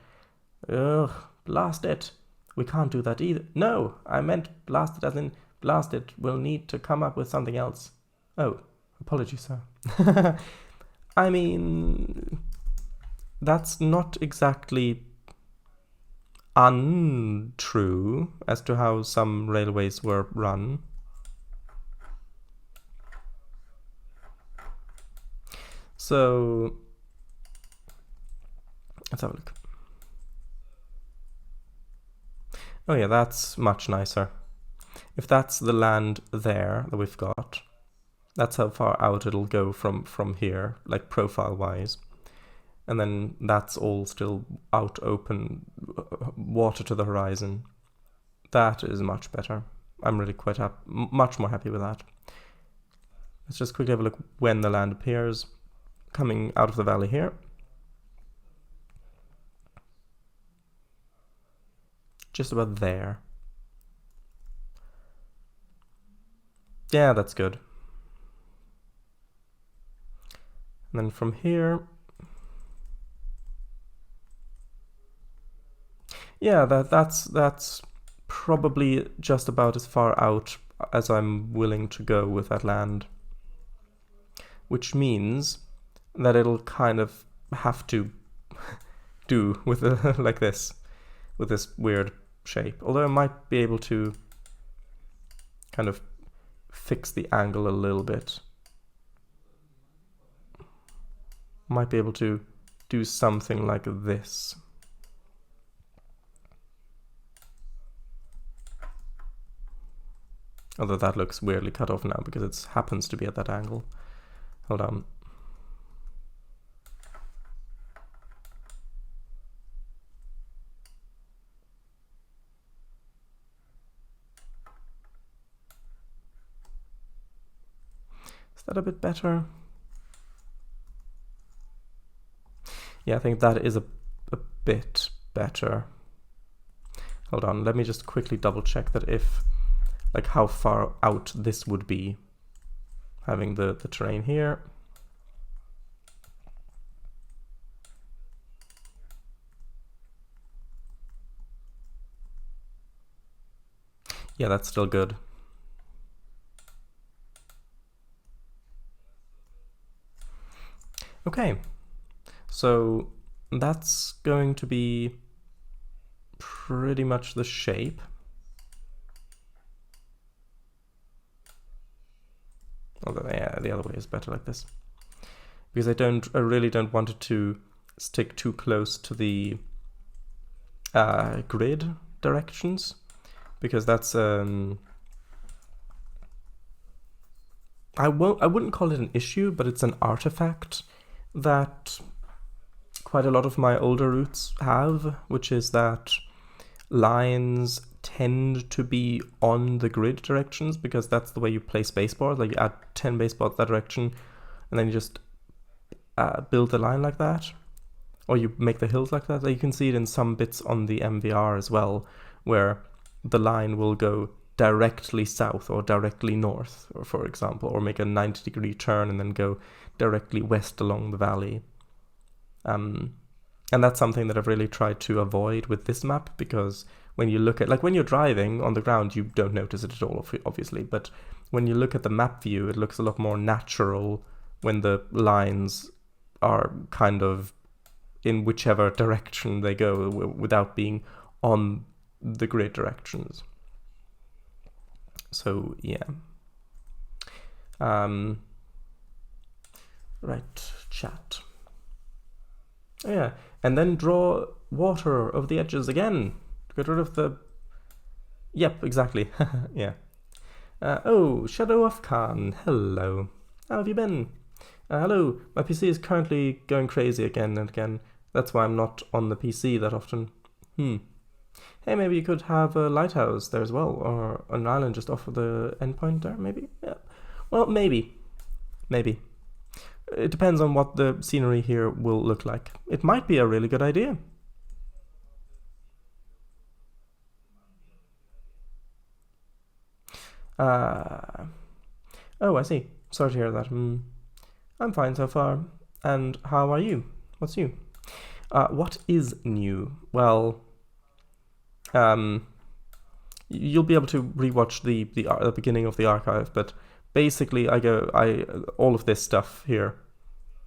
Ugh, blast it. We can't do that either. No, I meant blast it as in blast it. We'll need to come up with something else. Oh, apologies, sir. I mean, that's not exactly untrue as to how some railways were run. So, let's have a look. Oh yeah, that's much nicer. If that's the land there that we've got, that's how far out it'll go from here, like profile-wise. And then that's all still out open, water to the horizon. That is much better. I'm really quite much more happy with that. Let's just quickly have a look when the land appears. Coming out of the valley here. Just about there. Yeah, that's good. And then from here, yeah, that's probably just about as far out as I'm willing to go with that land. Which means that it'll kind of have to do with like this, with this weird shape. Although I might be able to kind of fix the angle a little bit. Might be able to do something like this. Although that looks weirdly cut off now because it happens to be at that angle. Hold on. Is that a bit better? Yeah, I think that is a bit better. Hold on, let me just quickly double check that if, like how far out this would be. Having the terrain here. Yeah, that's still good. Okay, so that's going to be pretty much the shape. Although, yeah, the other way is better like this. Because I really don't want it to stick too close to the grid directions, because that's I wouldn't call it an issue, but it's an artifact that quite a lot of my older routes have, which is that lines tend to be on the grid directions, because that's the way you place baseboards. Like you add 10 baseboards that direction, and then you just build the line like that, or you make the hills like that. Like you can see it in some bits on the MVR as well, where the line will go directly south or directly north, or for example, or make a 90-degree turn and then go directly west along the valley. And that's something that I've really tried to avoid with this map, because when you look at, like when you're driving on the ground, you don't notice it at all, obviously, but when you look at the map view, it looks a lot more natural when the lines are kind of in whichever direction they go without being on the grid directions. So yeah. Right, chat. Oh, yeah, and then draw water over the edges again. Get rid of the... Yep, exactly. Yeah. Oh, Shadow of Khan. Hello. How have you been? Hello. My PC is currently going crazy again and again. That's why I'm not on the PC that often. Hey, maybe you could have a lighthouse there as well, or an island just off of the endpoint there, maybe? Yeah. Well, maybe. Maybe. It depends on what the scenery here will look like. It might be a really good idea. Oh, I see. Sorry to hear that. I'm fine so far. And how are you? What's new? What is new? Well, you'll be able to rewatch the beginning of the archive, but basically all of this stuff here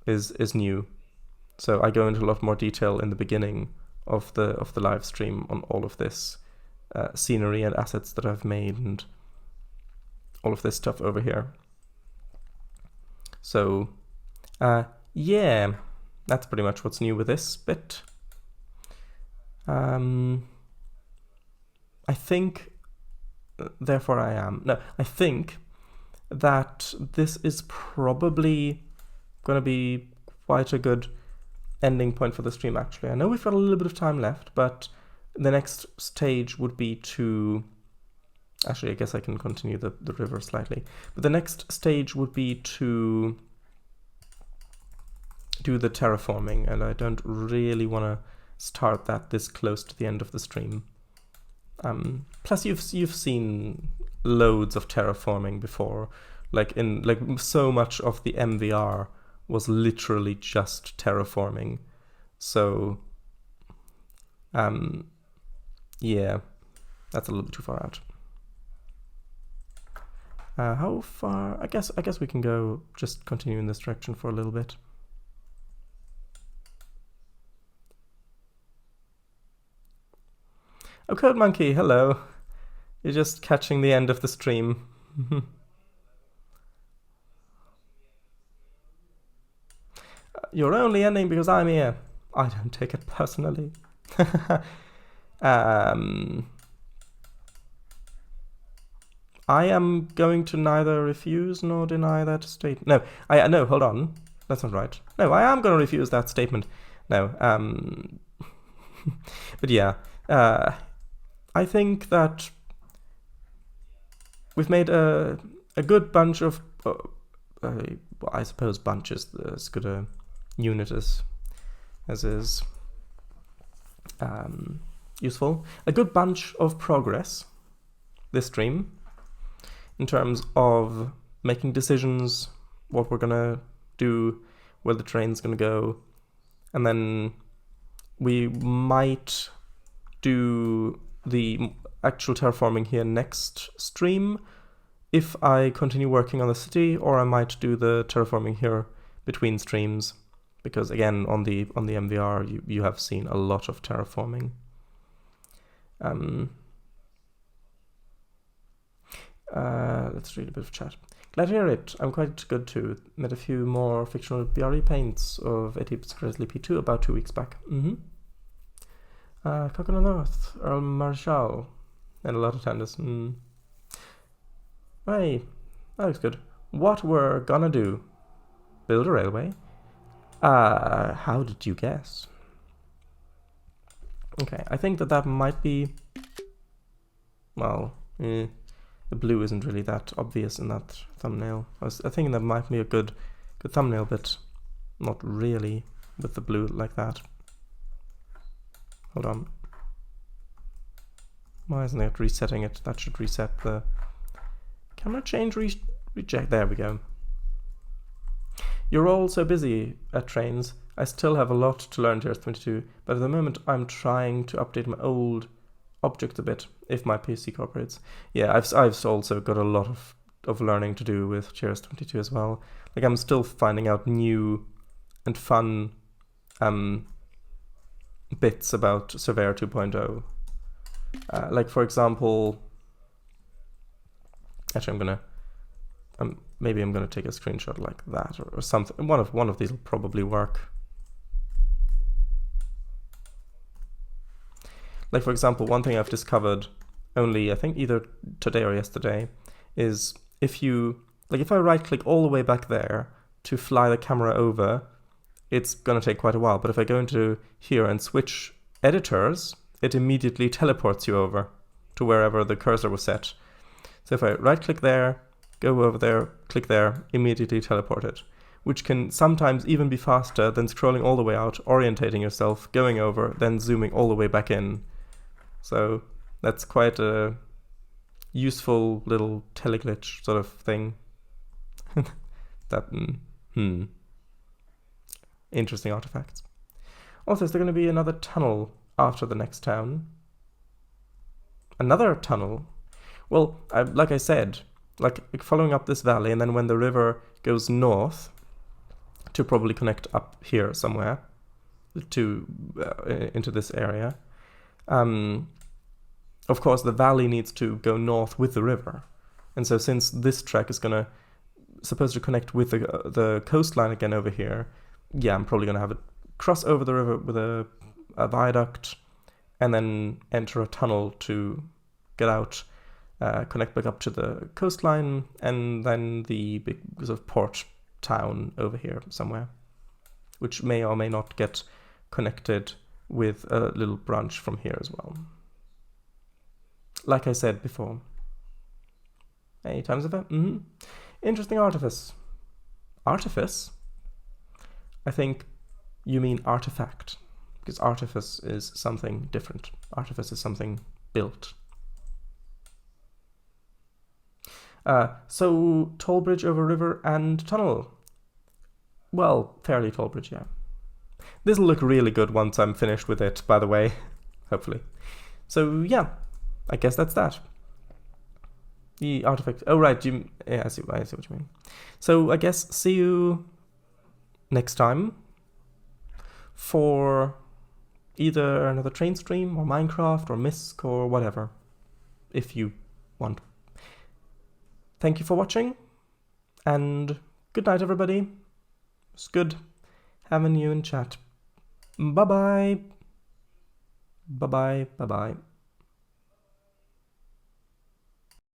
is new. So I go into a lot more detail in the beginning of the live stream on all of this scenery and assets that I've made and all of this stuff over here. So yeah, that's pretty much what's new with this bit. I think, therefore I am. No, I think that this is probably going to be quite a good ending point for the stream, actually. I know we've got a little bit of time left, but the next stage would be to... Actually, I guess I can continue the river slightly. But the next stage would be to do the terraforming, and I don't really want to start that this close to the end of the stream. Plus, you've seen loads of terraforming before. Like so much of the MVR was literally just terraforming. So, yeah, that's a little bit too far out. How far? I guess we can go. Just continue in this direction for a little bit. Oh, Code Monkey, hello. You're just catching the end of the stream. You're only ending because I'm here. I don't take it personally. I am going to neither refuse nor deny that statement. No, hold on. That's not right. No, I am going to refuse that statement. No, but yeah, I think that we've made a good bunch of, I suppose bunch is as good a unit as is useful. A good bunch of progress this stream in terms of making decisions, what we're gonna do, where the train's gonna go, and then we might do the actual terraforming here next stream if I continue working on the city, or I might do the terraforming here between streams, because again on the MVR you have seen a lot of terraforming. Let's read a bit of chat. Glad to hear it. I'm quite good too. Met a few more fictional BRE paints of 80 Grizzly P2 about 2 weeks back. Coconut North, Earl Marshall, and a lot of tenders. Hey, that looks good. What we're gonna do? Build a railway? How did you guess? Okay, I think that might be... Well, the blue isn't really that obvious in that thumbnail. I think that might be a good thumbnail, but not really with the blue like that. Hold on. Why isn't it resetting it? That should reset the camera change reject. There we go. You're all so busy at Trainz. I still have a lot to learn to TRS-22, but at the moment I'm trying to update my old objects a bit, if my PC cooperates. Yeah, I've also got a lot of learning to do with TRS-22 as well. Like, I'm still finding out new and fun bits about Surveyor 2.0. Like, for example, actually maybe I'm gonna take a screenshot like that or something. One of these will probably work. Like, for example, one thing I've discovered only, I think either today or yesterday, is if I right click all the way back there to fly the camera over, it's gonna take quite a while. But if I go into here and switch editors, it immediately teleports you over to wherever the cursor was set. So if I right click there, go over there, click there, immediately teleport it, which can sometimes even be faster than scrolling all the way out, orientating yourself, going over, then zooming all the way back in. So that's quite a useful little teleglitch sort of thing. That, interesting artifacts. Also, is there going to be another tunnel after the next town? Another tunnel? Well, like I said, like following up this valley, and then when the river goes north to probably connect up here somewhere to into this area. Of course, the valley needs to go north with the river, and so since this track is supposed to connect with the coastline again over here, yeah, I'm probably gonna have it cross over the river with a viaduct, and then enter a tunnel to get out. Connect back up to the coastline, and then the big sort of port town over here somewhere, which may or may not get connected with a little branch from here as well. Like I said before. Hey, times of it? Interesting artifice. Artifice? I think you mean artifact, because artifice is something different. Artifice is something built. So, tall bridge over river and tunnel. Well, fairly tall bridge, yeah. This'll look really good once I'm finished with it, by the way. Hopefully. So, yeah, I guess that's that. The artifact. Oh, right. Yeah, I see what you mean. So, I guess see you next time for either another Trainz stream or Minecraft or Misc or whatever, if you want. Thank you for watching, and good night, everybody. It's good having you in chat. Bye-bye. Bye-bye. Bye-bye.